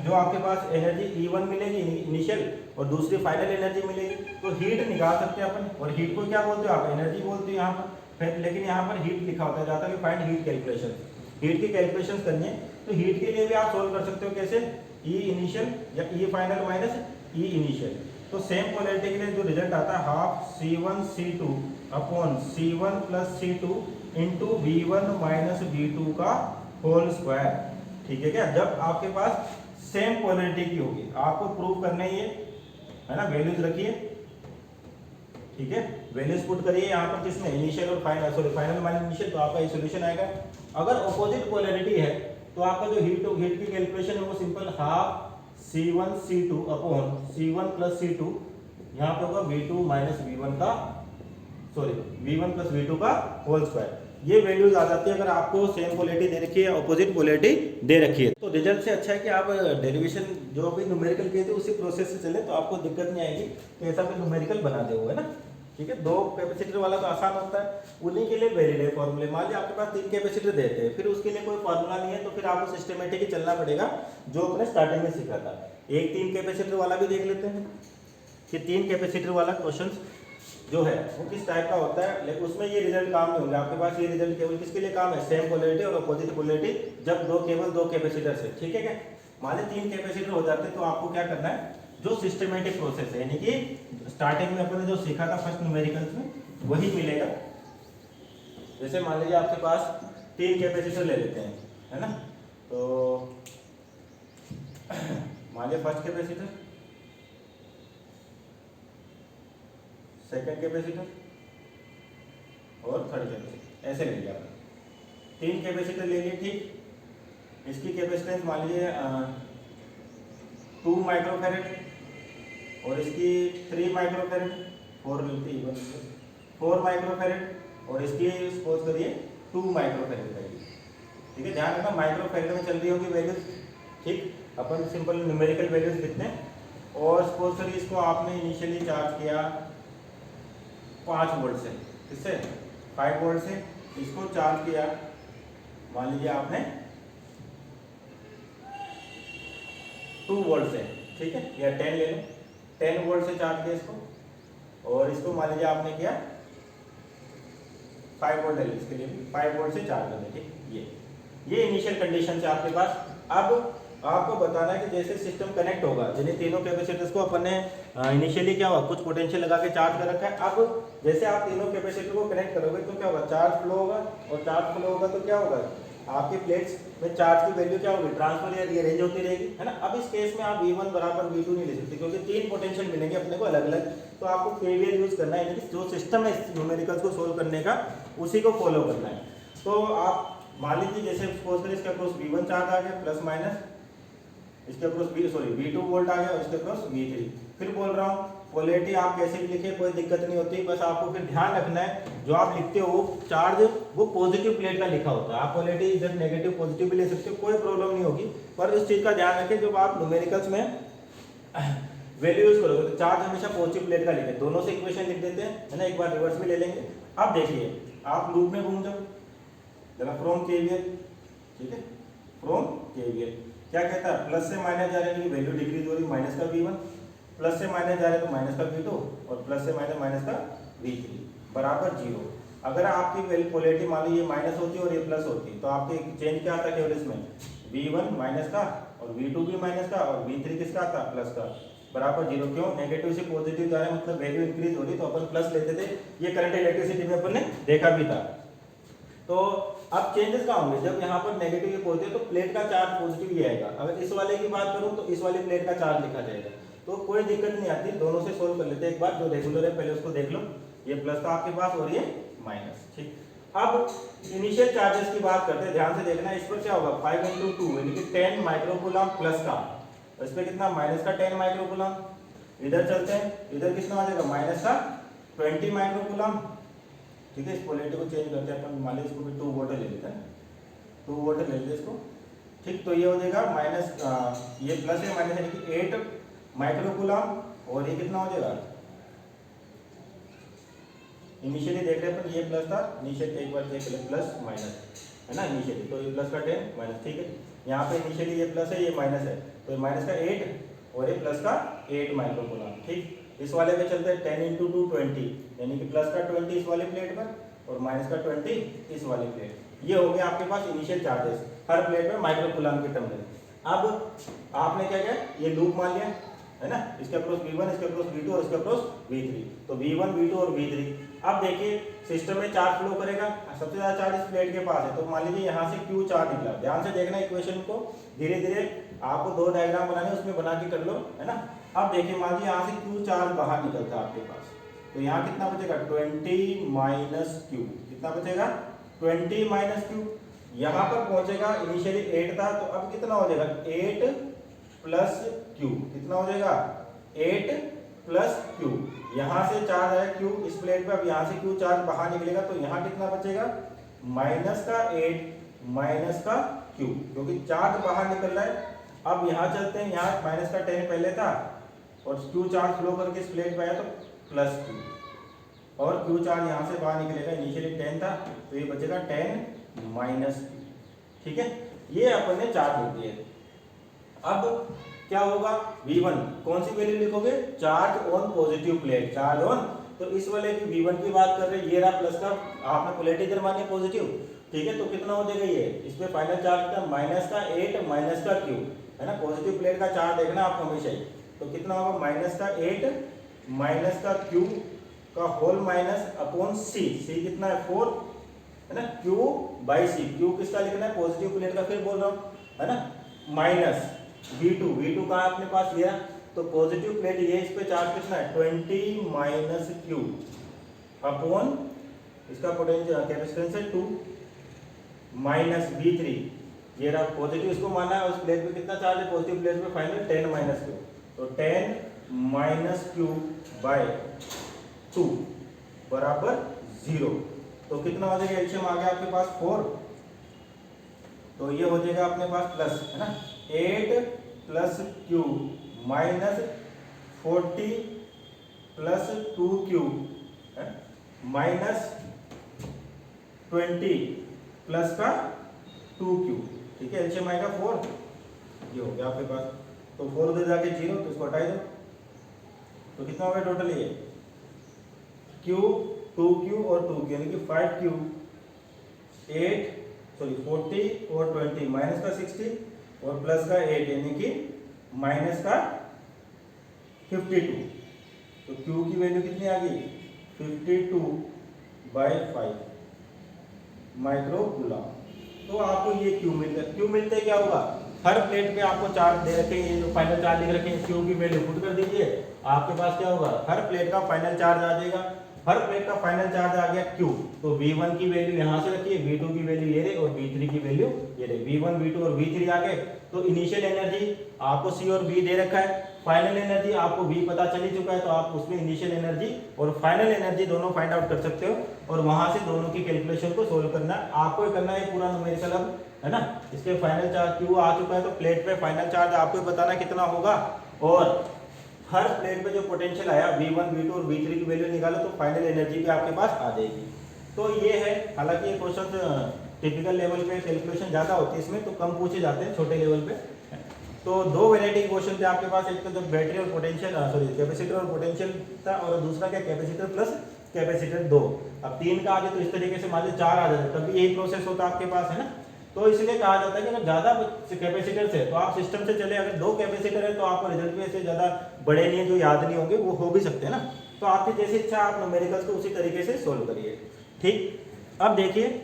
जो आपके पास एनर्जी E1 मिलेगी इनिशियल और दूसरी फाइनल एनर्जी मिलेगी, तो हीट निकाल सकते हैं अपन। और हीट को क्या बोलते हो आप? एनर्जी बोलते हो यहाँ पर। फिर लेकिन यहाँ पर हीट लिखा होता है, जाता है कि फाइंड हीट कैलकुलेशन, हीट की कैलकुलेशन करनी है। तो हीट के लिए भी आप सोल्व कर सकते हो कैसे? E इनिशियल या E final minus E initial. तो सेम पोलैरिटी के लिए जो रिजल्ट आता है half C1 C2 upon C1 plus C2 into V1 minus V2 का होल स्क्वायर। ठीक है क्या? जब आपके पास सेम पोलैरिटी की होगी, आपको प्रूव करना ही है ना। वैल्यूज रखिए, ठीक है, वैल्यूज पुट करिए यहाँ पर किसमें? इनिशियल और final, sorry final minus initial, तो आपका सॉल्यूशन आएगा। अगर ऑपोजिट पोलैरिटी है तो आपका जो हीट की कैलकुलेशन है वो simple half C1 C2 upon C1 plus C2, यहाँ पे होगा V2 माइनस V1 का, सॉरी V1 प्लस V2 का होल स्क्वायर। ये वैल्यूज आ जाती है अगर आपको सेम पोलैरिटी दे रखी है, ऑपोजिट पोलैरिटी दे रखी है। तो रिजल्ट से अच्छा है कि आप डेरिवेशन जो भी न्यूमेरिकल किए थे उसी प्रोसेस से चले, तो आपको दिक्कत नहीं आएगी। तो ऐसा भी न्यूमेरिकल बना दे है ना, ठीक है। दो कैपेसिटर वाला तो आसान होता है, उन्हीं के लिए वैलिड है फॉर्मूले। मान लीजिए आपके पास 3 कैपेसिटर देते हैं, फिर उसके लिए कोई फार्मूला नहीं है, तो फिर आपको सिस्टमेटिक ही चलना पड़ेगा जो अपने स्टार्टिंग में सीखा था। एक 3 कैपेसिटर वाला भी देख लेते हैं कि 3 कैपेसिटर वाला क्वेश्चन जो है वो किस टाइप का होता है। लेकिन उसमें ये रिजल्ट काम नहीं होंगे आपके पास। ये रिजल्ट केवल किसके लिए काम है? सेम पोलैरिटी और अपोजिट पोलैरिटी, जब केवल दो कैपेसिटर से, ठीक है क्या। मान लीजिए 3 कैपेसिटर हो जाते हैं, तो आपको क्या करना है? जो सिस्टमेटिक प्रोसेस है, यानी कि स्टार्टिंग में अपने जो सीखा था फर्स्ट न्यूमेरिकल्स में, वही मिलेगा। जैसे मान लीजिए आपके पास 3 कैपेसिटर ले लेते हैं, है ना। तो मान लीजिए फर्स्ट कैपेसिटर, सेकंड कैपेसिटर और थर्ड कैपेसिटर, ऐसे ले लिया आपने। 3 कैपेसिटर ले लिए, ठीक। इसकी कैपेसिटेंस मान लीजिए 2 माइक्रोफैरेड और इसकी 3 माइक्रोफैरेड, 4 माइक्रोफैरेड और इसकी सपोज करिए 2 माइक्रोफैरेड वैल्यू, ठीक है। ध्यान रखना माइक्रोफैरेड में चल रही होगी वैल्यूज, ठीक। अपन सिंपल न्यूमेरिकल वैल्यूज लिखते हैं। और सपोज करिए इसको आपने इनिशियली चार्ज किया 5 वोल्ट से, किससे? 5 वोल्ट से। इसको चार्ज किया मान लीजिए आपने 2 वोल्ट से, ठीक है, या 10 ले लो, 10 वोल्ट से चार्ज किया इसको। और इसको मान लीजिए आपने किया 5 वोल्ट ले लो, इसके लिए भी 5 वोल्ट से चार्ज करना, ठीक। ये इनिशियल कंडीशन है आपके पास। अब आपको बताना है कि जैसे सिस्टम कनेक्ट होगा, जिन्हें तीनों कैपेसिटर्स को अपन ने इनिशियली क्या हुआ, कुछ पोटेंशियल लगा के चार्ज कर रखा है। अब जैसे आप तीनों कैपेसिटर को कनेक्ट करोगे तो क्या होगा? चार्ज फ्लो होगा, और चार्ज फ्लो होगा तो क्या होगा? आपकी प्लेट्स में चार्ज की वैल्यू क्या होगी? ट्रांसफर या रीअरेंज होती रहेगी, है ना। अब इस केस में आप V1 बराबर V2 नहीं ले सकते, क्योंकि 3 पोटेंशियल मिलेंगे अपने को अलग अलग। तो आपको KVL यूज करना है, यानी कि जो सिस्टम है न्यूमेरिकल्स को सोल्व करने का, उसी को फॉलो करना है। तो आप मान लीजिए जैसे सपोज करें इसके अक्रॉस V1 चार्ज आ गया प्लस माइनस, इसके अक्रॉस V2 वोल्ट आ गया और इसके अक्रॉस V3। फिर बोल रहा हूँ पोलैरिटी आप कैसे भी लिखे कोई दिक्कत नहीं होती, बस आपको फिर ध्यान रखना है जो आप लिखते हो चार्ज वो पॉजिटिव प्लेट का लिखा होता है। आप पोलैरिटी इधर नेगेटिव पॉजिटिव भी ले सकते हो, कोई प्रॉब्लम नहीं होगी। पर इस चीज का ध्यान रखें जब आप न्यूमेरिकल्स में वैल्यू यूज करोगे तो चार्ज हमेशा पॉजिटिव प्लेट का लिखें। दोनों से इक्वेशन लिख देते हैं, है ना, एक बार रिवर्स भी ले लेंगे। अब देखिए आप लूप में घूम जाओ जरा, फ्रॉम KVL, ठीक है, फ्रॉम KVL क्या कहता है? प्लस से माइनस जा रहे हैं, वैल्यू डिक्रीज हो रही, माइनस का V1, प्लस से माइनस जा रहे हैं तो माइनस का V2, और प्लस से माइनस का V3 बराबर 0। अगर आपकी पोलैरिटी मान लो ये माइनस होती और ये प्लस होती, तो आपके चेंज क्या आता केवल इसमें? V1 माइनस का और V2 भी माइनस का और V3 किसका आता? प्लस का, बराबर 0। क्यों? नेगेटिव से पॉजिटिव जा रहे हैं, मतलब वैल्यू इंक्रीज हो रही, तो अपन प्लस लेते थे। ये करंट इलेक्ट्रिसिटी में अपन ने देखा भी था। तो अब चेंजेस क्या होंगे? जब यहाँ पर नेगेटिव या पॉजिटिव, तो प्लेट का चार्ज पॉजिटिव ही आएगा। अगर इस वाले की बात करूँ तो इस वाले प्लेट का चार्ज लिखा जाएगा। तो कोई दिक्कत नहीं आती, दोनों से सोल्व कर लेते हैं। एक बार जो रेगुलर है पहले उसको देख लो, ये प्लस था आपके पास और ये माइनस, ठीक। अब इनिशियल चार्जेस की बात करते हैं, ध्यान से देखना। इस पर क्या होगा? 5 × 2 यानी कि 10 माइक्रोकूलम प्लस का, इस पर कितना? माइनस का 10 माइक्रोकूलम। इधर चलते हैं, इधर कितना आ जाएगा? माइनस का 20 माइक्रोकूलम, ठीक है। इस पोलैरिटी को चेंज करते हैं अपन, मान लीजिए इसको भी 2 वोल्ट ले लेते हैं, 2 वोल्ट ले लेते हैं इसको, ठीक। तो ये हो जाएगा माइनस, ये प्लस है माइनस, यानी कि 8 माइक्रोकूलम, और ये कितना हो जाएगा? इनिशियली देख रहे हैं अपन ये प्लस था, इनिशियल एक बार देख ले प्लस माइनस है ना इनिशियली, तो ये प्लस का 10 माइनस, ठीक है। यहाँ पे इनिशियली ये प्लस है ये माइनस है, तो ये माइनस का 8 और ये प्लस का 8 माइक्रो कूलम, ठीक। इस वाले में चलते हैं 10 × 2 20, यानी कि प्लस का 20 इस वाले प्लेट पर और माइनस का 20 इस वाले प्लेट। ये हो गया आपके पास इनिशियल चार्जेस हर प्लेट में माइक्रो कूलम के टर्म में। अब आपने क्या किया, ये लूप मान लिया है ना, इसके अक्रॉस V1, इसके अक्रॉस V2 और इसके अक्रॉस V3, तो V1 V2 और V3। अब देखिए सिस्टम में चार्ज फ्लो करेगा, सबसे ज्यादा चार्ज इस प्लेट के पास है, तो मान लीजिए यहाँ से Q चार्ज निकला। ध्यान से देखना इक्वेशन को, धीरे धीरे आपको 2 डायग्राम बनाने उसमें बना के कर लो है ना। अब देखिए मान लीजिए यहाँ से Q चार्ज बाहर निकलता है आपके पास, तो यहाँ कितना बचेगा 20 माइनस Q, कितना बचेगा 20 माइनस Q। यहाँ पर पहुंचेगा, इनिशियली 8 था, तो अब कितना हो जाएगा 8 प्लस Q, कितना हो जाएगा 8 प्लस Q। यहाँ से चार्ज आया Q इस प्लेट पे, अब यहाँ से Q चार्ज बाहर निकलेगा, तो यहाँ कितना बचेगा माइनस का 8 माइनस का Q, क्योंकि चार्ज बाहर निकल रहा है। अब यहाँ चलते हैं, यहाँ माइनस का 10 पहले था और Q चार्ज फ्लो करके इस प्लेट पे आया तो प्लस Q, और Q चार्ज यहाँ से बाहर निकलेगा, इनिशियली 10 था तो ये बचेगा 10 माइनस Q, ठीक है। ये अपन ने चार्ज लिख दिया। अब क्या होगा V1 कौन सी वैल्यू लिखोगे, charge on positive plate, charge on, तो इस वाले की V1 की बात कर रहे हैं, ये रहा प्लस का, आपने पोलैरिटी मानी पॉजिटिव, ठीक है। तो कितना हो जाएगा ये, इस पे फाइनल चार्ज का माइनस का 8 माइनस का Q है ना, पॉजिटिव प्लेट का चार्ज देखना आपको हमेशा ही, तो कितना होगा माइनस का 8 माइनस का Q का whole minus upon C, C कितना है 4 है ना, Q बाई C, Q किसका लिखना है पॉजिटिव प्लेट का, फिर बोल रहा हूँ है ना, माइनस V2 कहाँ अपने पास लिया, तो पॉजिटिव प्लेट ये, इस पे चार्ज कितना है 20 माइनस Q अपॉन इसका पोटेंशियल कैपेसिटेंस है 2 माइनस V3, ये रहा पॉजिटिव, इसको माना है उस प्लेट पे कितना चार्ज है पॉजिटिव प्लेट पे फाइनल 10 माइनस Q, तो 10 माइनस Q बाय 2 बराबर 0, तो कितना हो जाएगा एलसीएम आ गया आपके पास 4, तो ये हो जाएगा अपने पास प्लस है ना 8 plus Q minus 40 plus 2Q minus 20 plus का 2Q, ठीक है। एलसीएम आएगा 4, ये हो गया आपके पास, तो 4 उधर जाके 0, तो इसको हटाई दो, तो कितना हो गया टोटल ये Q 2Q और 2Q यानी कि 5Q 40 और 20 माइनस का 60 और प्लस का 8 यानी कि माइनस का 52, तो Q की वैल्यू कितनी आ गई 52/5 माइक्रो कूलम। तो आपको ये Q मिलता है, Q मिलते क्या होगा, हर प्लेट पे आपको चार्ज दे रखे हैं, ये जो फाइनल चार्ज लिख रखे हैं, Q की वैल्यू पुट कर दीजिए, आपके पास क्या होगा हर प्लेट का फाइनल चार्ज आ जाएगा। हर प्लेट का फाइनल चार्ज आ गया Q, तो V1 की वैल्यू यहाँ से रखिए, V2 की वैल्यू ये रही और V3 की वैल्यू ये रही, V1 V2 और V3 आ गए। तो इनिशियल एनर्जी आपको C और B दे रखा है, फाइनल एनर्जी आपको V पता चल ही चुका है, तो आप उसमें इनिशियल एनर्जी और फाइनल एनर्जी दोनों फाइंड आउट कर सकते हो और वहां से दोनों की कैलकुलेशन को सोल्व करना आपको ही करना है पूरा न्यूमेरिकल अब है ना। इसके फाइनल चार्ज Q आ चुका है, तो प्लेट पे फाइनल चार्ज आपको बताना कितना होगा, और हर प्लेट पे जो पोटेंशियल आया V1 V2 और V3 की वैल्यू निकालो, तो फाइनल एनर्जी भी आपके पास आ जाएगी। तो ये है, हालांकि ये क्वेश्चन टिपिकल लेवल पे कैलकुलेशन ज़्यादा होती है, इसमें तो कम पूछे जाते हैं छोटे लेवल पे। तो 2 वैरायटी क्वेश्चन थे आपके पास, एक तो जब बैटरी और पोटेंशियल कैपेसिटर और पोटेंशियल था, और दूसरा क्या कैपेसिटर प्लस कैपेसिटर 2। अब 3 का आ जाए तो इस तरीके से मान लीजिए 4 आ जाता है, तभी यही प्रोसेस होता है आपके पास है ना। तो इसलिए कहा जाता है कि अगर ज़्यादा कैपेसिटर्स है तो आप सिस्टम से चले, अगर 2 कैपेसिटर है तो आपको रिजल्ट भी ऐसे ज़्यादा बड़े नहीं है जो याद नहीं होंगे, वो हो भी सकते हैं ना। तो आपकी जैसी इच्छा आप न्यूमेरिकल्स को उसी तरीके से सोल्व करिए, ठीक। अब देखिए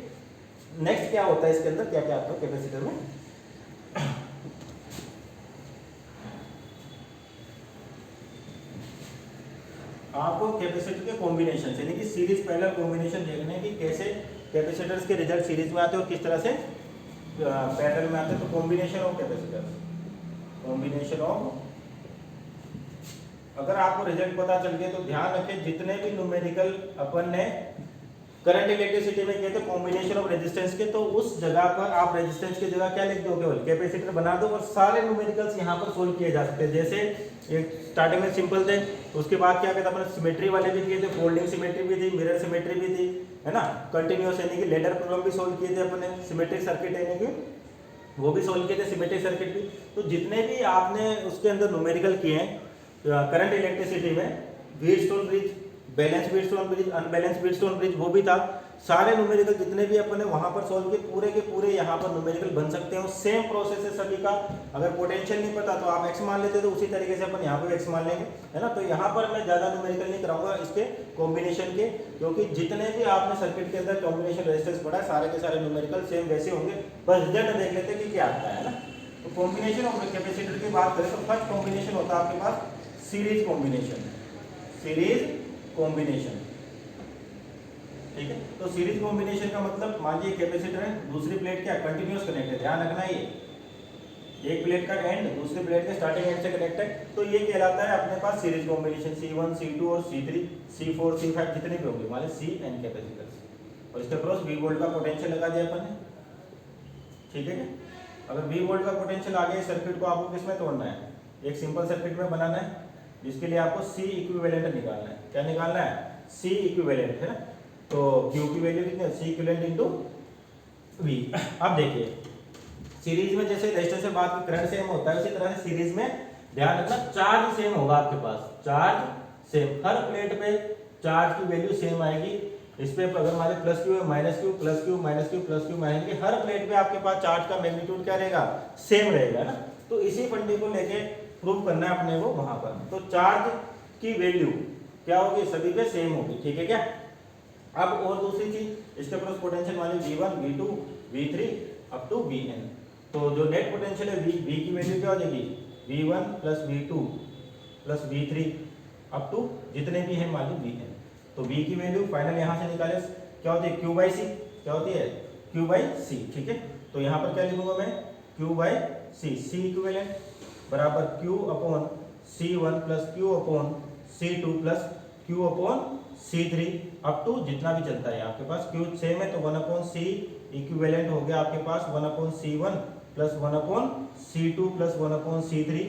नेक्स्ट क्या होता है इसके अंदर, क्या क्या आता है कैपेसिटर में। आपको कैपेसिटर के कॉम्बिनेशन यानी कि सीरीज पैरेलल कॉम्बिनेशन देखने की कैसे कैपेसिटर्स के रिजल्ट सीरीज में आते हैं और किस तरह से पैरेलल में आते हैं। तो combination of capacitors, combination of, अगर आपको रिजल्ट पता चल गया तो ध्यान रखें जितने भी न्यूमेरिकल अपन ने करंट इलेक्ट्रिसिटी में कहते हैं कॉम्बिनेशन ऑफ रेजिस्टेंस के, तो उस जगह पर आप रेजिस्टेंस की जगह क्या लिख दो, केवल कैपेसिटर बना दो और सारे न्यूमेरिकल्स यहाँ पर सोल्व किए जा सकते हैं। जैसे एक स्टार्टिंग में सिंपल थे, उसके बाद क्या कहता है अपने सिमेट्री वाले भी किए थे, फोल्डिंग सिमेट्री भी थी, मिरर सिमेट्री भी थी, है ना, कंटिन्यूअस यानी कि लेडर प्रॉब्लम भी सोल्व किए थे अपने, सिमेट्रिक सर्किट यानी कि वो भी सोल्व किए थे, सिमेट्रिक सर्किट भी। तो जितने भी आपने उसके अंदर न्यूमेरिकल किए हैं करंट इलेक्ट्रिसिटी में, Wheatstone bridge, balance Wheatstone bridge, unbalance Wheatstone bridge, वो भी था, सारे न्यूमेरिकल जितने भी अपन ने वहां पर सॉल्व किए, पूरे के पूरे यहाँ पर न्यूमेरिकल बन सकते हैं। सेम प्रोसेस है सभी का। अगर पोटेंशियल नहीं पता तो आप एक्स मान लेते, तो उसी तरीके से अपन यहाँ पे एक्स मान लेंगे, है ना। तो यहाँ पर मैं ज्यादा न्यूमेरिकल नहीं कराऊंगा इसके कॉम्बिनेशन के, क्योंकि जितने भी आपने सर्किट के अंदर कॉम्बिनेशन रेजिस्टेंस पढ़ा है, सारे के सारे न्यूमेरिकल सेम वैसे होंगे, बस रिजल्ट देख लेते कि क्या आता है ना। तो कॉम्बिनेशन ऑफ कैपेसिटर की बात करें तो फर्स्ट कॉम्बिनेशन होता है आपके पास सीरीज कॉम्बिनेशन, सीरीज कॉम्बिनेशन, ठीक है। तो सीरीज कॉम्बिनेशन का मतलब मान लीजिए कैपेसिटर है, दूसरी प्लेट क्या कंटिन्यूअस कनेक्ट है, ध्यान रखना ये एक प्लेट का एंड दूसरी प्लेट के स्टार्टिंग एंड से कनेक्ट है, तो ये कहलाता है अपने पास सीरीज कॉम्बिनेशन। C1 C2 और C3 C4 C5 जितने भी होंगे मान लीजिए CN कैपेसिटर्स, और इसके क्रॉस V वोल्ट का पोटेंशियल लगा दिया अपन ने, ठीक है। अगर V वोल्ट का पोटेंशियल आ गया, सर्किट को आपको किसमें तोड़ना है, एक सिंपल सर्किट में बनाना है, जिसके लिए आपको C इक्विवेलेंट निकालना है। क्या निकालना है, C इक्विवेलेंट, है ना। तो Q की वैल्यू कितनी है, C इक्विवेलेंट इनटू V। अब देखिए सीरीज में जैसे रेजिस्टेंस से बात की करंट सेम होता है, उसी तरह से सीरीज में ध्यान रखना चार्ज सेम होगा आपके पास, चार्ज सेम, हर प्लेट पे चार्ज की वैल्यू सेम आएगी। इस पे अगर मान लीजिए प्लस क्यू है, minus Q, plus Q, minus Q, plus Q, minus Q, हर प्लेट पे आपके पास चार्ज का मैग्नीट्यूड क्या रहेगा, सेम रहेगा ना। तो इसी फंडे को लेके प्रूव करना है अपने को वहां पर। तो चार्ज की वैल्यू क्या होगी, सभी पे सेम होगी, ठीक है क्या। अब और दूसरी चीज, इसके क्रॉस पोटेंशियल मान लीजिए V1 V2 V3 up to Vn, तो जो नेट पोटेंशियल है V की वैल्यू क्या हो जाएगी, V1 plus V2 plus V3 up to जितने भी हैं मान लीजिए Vn। तो V की वैल्यू फाइनल यहाँ से निकाले क्या होती है, Q बाई सी, क्या होती है, Q बाई सी, ठीक है। तो यहाँ पर क्या लिखूंगा मैं, Q by C, C equivalent बराबर Q upon C1 plus Q upon C2 plus Q upon C3 up to जितना भी चलता है आपके पास, Q सेम है तो 1 अपॉन C इक्विवेलेंट हो गया आपके पास 1 upon C1 plus 1 upon C2 plus 1 upon C3,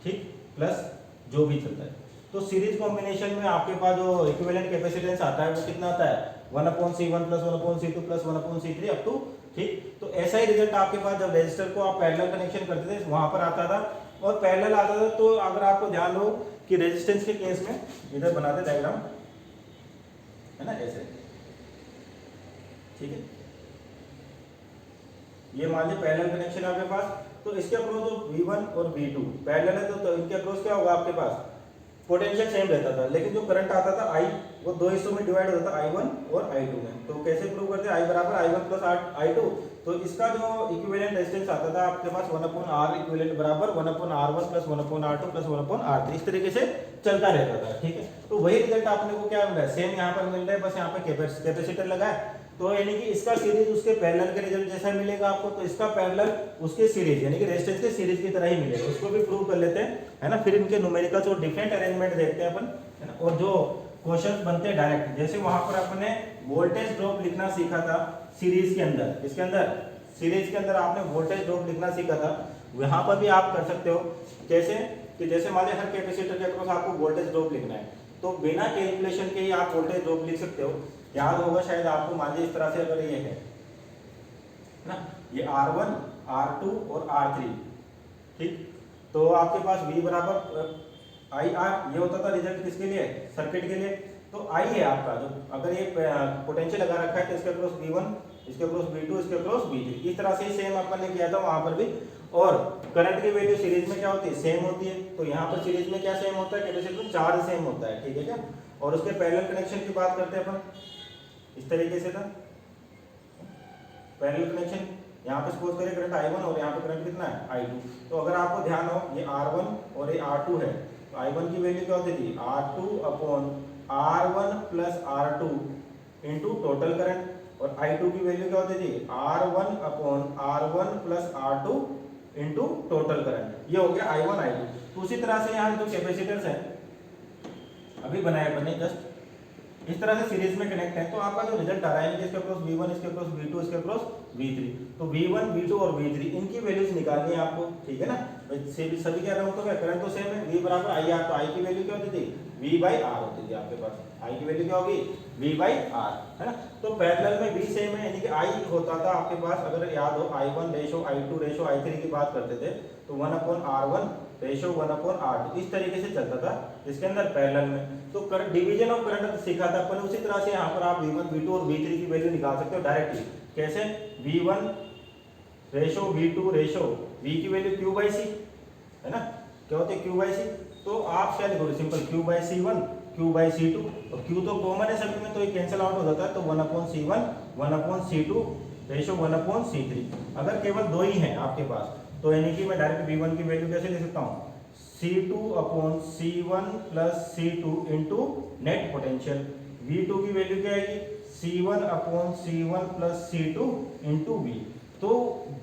ठीक, प्लस जो भी चलता है। तो सीरीज कॉम्बिनेशन में आपके पास जो इक्विवेलेंट कैपेसिटेंस आता है वो कितना आता है, 1 upon C1 plus 1 upon C2 plus 1 upon C3 up to, ठीक। तो ऐसा ही रिजल्ट आपके पास जब रजिस्टर को आप पैरेलल कनेक्शन करते थे वहां पर आता था, और पैरेलल आता था। तो अगर आपको ध्यान हो कि रेजिस्टेंस के केस में इधर बनाते डायग्राम, है ना, ऐसे, ठीक है। ये मान लीजिए पैरेलल कनेक्शन आपके पास, तो इसके अक्रॉस जो V1 और V2 पैरेलल है, तो इनके अक्रॉस क्या होगा आपके पास, पोटेंशियल सेम रहता था, लेकिन जो करंट आता था I वो दो हिस्सों में डिवाइड होता था, I1 और I2 में। तो कैसे प्रूव करते हैं, I बराबर I1 प्लस I2, तो इसका जो इक्विवेलेंट रेजिस्टेंस आता था आपके पास 1 अपॉन R इक्विवेलेंट बराबर 1 upon R1 plus 1 upon R2 plus 1 upon R3, इस तरीके से चलता रहता था, ठीक है। तो वही रिजल्ट आपने को क्या मिल रहा है, सेम यहाँ पर मिल रहा है, बस यहाँ पे कैपेसिटर लगा है, तो यानी कि इसका सीरीज उसके पैरेलल के रिजल्ट जैसा मिलेगा आपको, तो इसका पैरेलल उसके सीरीज यानी कि रेजिस्टेंस के सीरीज की तरह ही मिलेगा। उसको भी प्रूव कर लेते हैं, है ना। फिर इनके न्यूमेरिकल्स और डिफरेंट अरेंजमेंट देखते हैं अपन, है ना। और जो क्वेश्चंस बनते हैं डायरेक्ट, जैसे वहां पर अपने वोल्टेज ड्रॉप लिखना सीखा था सीरीज के अंदर, इसके अंदर सीरीज के अंदर आपने वोल्टेज ड्रॉप लिखना सीखा था, वहां पर भी आप कर सकते हो। कैसे कि जैसे मान लीजिए हर कैपेसिटर के अक्रॉस आपको वोल्टेज ड्रॉप लिखना है, तो बिना कैलकुलेशन के ही आप वोल्टेज ड्रॉप लिख सकते हो। याद होगा शायद आपको, मान लीजिए इस तरह से अगर ये है ना, ये R1 R2 और R3, ठीक, तो आपके पास V बराबर IR, ये होता था रिजल्ट किसके लिए, सर्किट के लिए। तो I है आपका, जो अगर ये पोटेंशियल लगा रखा है तो इसके अक्रॉस V1, इसके अक्रॉस V2, इसके अक्रॉस V3, इस तरह से सेम अपन ने किया था वहां पर भी। और करंट की वैल्यू सीरीज में क्या होती है, सेम होती है। तो यहाँ पर सीरीज में क्या सेम होता है, कैपेसिटर में चार्ज सेम होता है, ठीक है क्या। और उसके पैरेलल कनेक्शन की बात करते हैं अपन, इस तरीके से था पैरेलल कनेक्शन। यहाँ पे सपोज करें करंट I1 और यहाँ पे करंट कितना है I2, तो अगर आपको ध्यान हो ये R1 और ये R2 है, तो I1 की वैल्यू क्या होती थी, R2 upon R1 plus R2 into total current, और I2 की वैल्यू क्या होती थी, R1 upon R1 plus R2 into total current. ये हो गया I1 I2। तो उसी तरह से यहाँ जो कैपेसिटर्स हैं अभी बनाए बने जस्ट, इस तरह से सीरीज में कनेक्ट है, तो आपका जो रिजल्ट आ रहा है यानी कि इसके अक्रॉस V1, इसके अक्रॉस V2, इसके अक्रॉस V3, तो V1, V2 और V3 इनकी वैल्यूज निकालनी है आपको, ठीक है ना। सभी कह रहा हूँ तो क्या करंट तो सेम है, V बराबर आई आर, तो आई की वैल्यू क्या होती थी, V बाई आर होती थी आपके पास, आई की वैल्यू क्या होगी, V बाई आर, है ना। तो पैरेलल में V सेम है, यानी कि आई होता था आपके पास, अगर याद हो I1 ratio I2 ratio I3 की बात करते थे तो 1/R1 रेशो 1/R2 इस तरीके से चलता था इसके अंदर पैरेलल में। तो करंट डिवीजन ऑफ करंट सीखा था अपन, उसी तरह से यहाँ पर आप V1, V2 और V3 की वैल्यू निकाल सकते हो डायरेक्टली। कैसे, V1 ratio V2 ratio V की वैल्यू Q बाई C, है ना, क्या होते हैं Q बाई C, तो आप क्या लिखोगे, simple Q by C1 Q by C2, और Q तो कॉमन है सभी में तो ये कैंसिल आउट हो जाता है, तो 1/C1 1/C2 रेशो 1/C3। अगर केवल दो ही हैं आपके पास तो यानी कि मैं डायरेक्ट V1 की वैल्यू कैसे लिख सकता हूँ, C2/C1 plus C2 into net potential. V2 की वैल्यू क्या आएगी, C1/C1 plus C2 into V। तो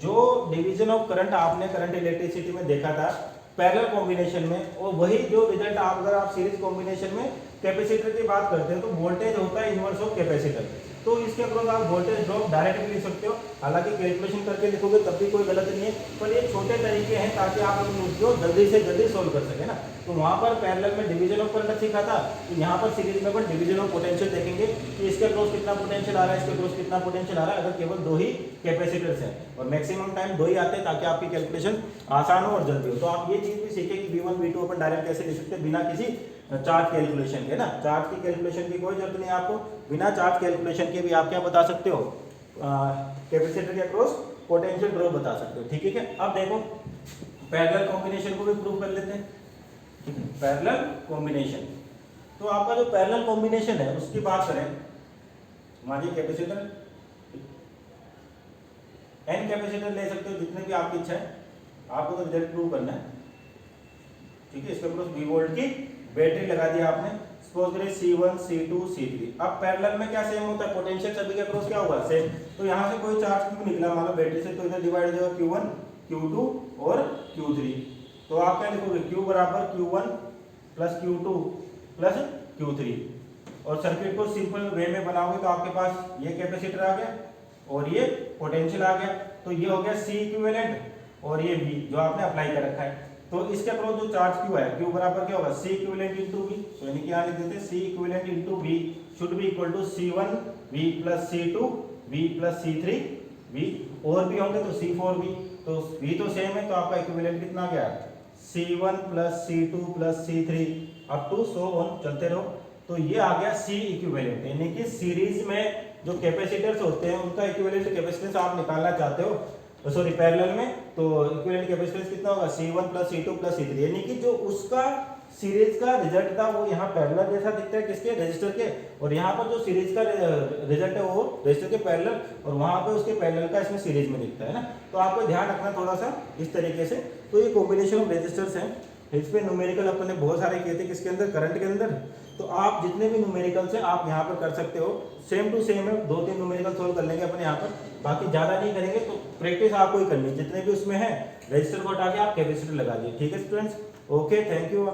जो डिवीजन ऑफ करंट आपने करंट इलेक्ट्रिसिटी में देखा था पैरेलल कॉम्बिनेशन में, और वही जो रिजल्ट आप अगर आप सीरीज कॉम्बिनेशन में कैपेसिटर की बात करते हैं तो वोल्टेज होता है इनवर्स ऑफ कैपेसिटर, तो इसके अक्रॉस आप वोल्टेज ड्रॉप डायरेक्ट भी लिख सकते हो, हालांकि कैलकुलेशन करके लिखोगे तब भी कोई गलत नहीं है, पर ये छोटे तरीके हैं ताकि आप उसको जल्दी से जल्दी सोल्व कर सके ना। तो वहाँ पर पैरेलल में डिवीजन ऑफ करंट सीखा था, तो यहाँ पर सीरीज में डिवीजन ऑफ पोटेंशियल देखेंगे कि इसके अक्रॉस कितना पोटेंशियल आ रहा है, इसके अक्रॉस कितना पोटेंशियल आ रहा है, अगर केवल दो ही कैपेसिटर्स हैं, और मैक्सिमम टाइम दो ही आते हैं ताकि आपकी कैलकुलेशन आसान हो और जल्दी हो। तो आप ये चीज़ भी सीखे कि V1 V2 अपन डायरेक्ट कैसे लिख सकते हैं बिना किसी चार्ज कैलकुलेशन के ना, चार्ज की कैलकुलेशन की कोई जरूरत नहीं है आपको, बिना चार्ज कैलकुलेशन के भी आप क्या बता सकते हो, कैपेसिटर के अक्रॉस पोटेंशियल ड्रॉप बता सकते हो, ठीक है। अब देखो पैरेलल कॉम्बिनेशन को भी प्रूव कर लेते हैं, ठीक है। पैरेलल कॉम्बिनेशन, तो आपका जो पैरेलल कॉम्बिनेशन है उसकी बात करें, मानिए कैपेसिटर n कैपेसिटर ले सकते हो जितने भी आपकी इच्छा है, आपको तो रिजल्ट प्रूव करना है, ठीक है। इसके ऊपर V वोल्ट की बैटरी लगा दी आपने, सपोज करें C1 C2 C3। अब पैरेलल में क्या सेम होता है, पोटेंशियल सभी के अक्रॉस क्या होगा सेम, तो यहाँ से कोई चार्ज क्यों निकला मान लो बैटरी से, तो इधर डिवाइड हो जाएगा Q1 Q2 और Q3। तो आप क्या लिखोगे, Q बराबर Q1 plus Q2 plus Q3, और सर्किट को सिंपल वे में बनाओगे तो आपके पास ये कैपेसिटर आ गया और ये पोटेंशियल आ गया, तो ये हो गया C इक्विवेलेंट और ये V जो आपने अप्लाई कर रखा है। तो इसके अक्रॉस जो चार्ज Q है, Q बराबर क्या होगा, C इक्विवेलेंट इंटू V, तो यानी कि यहाँ लिख देते हैं C equivalent into V should be equal to C1 V plus C2 V plus C3 V, और भी होंगे तो C4 V, तो V तो सेम है तो आपका इक्विवेलेंट कितना गया, C1 plus C2 plus C3 up to so on चलते रहो, तो ये आ गया C इक्विवेलेंट। यानी कि सीरीज में जो कैपेसिटर्स होते हैं उनका इक्विवेलेंट कैपेसिटेंस आप निकालना चाहते हो, सॉरी पैरेलल में, तो इक्विवेलेंट कैपेसिटेंस कितना होगा, C1 plus C2 plus C3, यानी कि जो उसका सीरीज का रिजल्ट था वो यहाँ पैरेलल जैसा दिखता है किसके, रेजिस्टर के, और यहाँ पर जो सीरीज का रिजल्ट है वो रेजिस्टर के पैरेलल, और वहाँ पे उसके पैरेलल का इसमें सीरीज में दिखता है ना। तो आपको ध्यान रखना थोड़ा सा इस तरीके से। तो ये कॉम्बिनेशन ऑफ रेजिस्टर्स हैं, इस पे न्यूमेरिकल अपन ने बहुत सारे किए थे किसके अंदर, करंट के अंदर, तो आप जितने भी न्यूमेरिकल्स हैं आप यहाँ पर कर सकते हो, सेम टू सेम है, 2-3 न्यूमेरिकल सोल्व कर लेंगे अपन यहाँ पर, बाकी ज़्यादा नहीं करेंगे, तो प्रैक्टिस आपको ही करनी है, जितने भी उसमें है रजिस्टर को हटा के आप कैपेसिटर लगा दिए, ठीक है स्टूडेंट्स, ओके थैंक यू।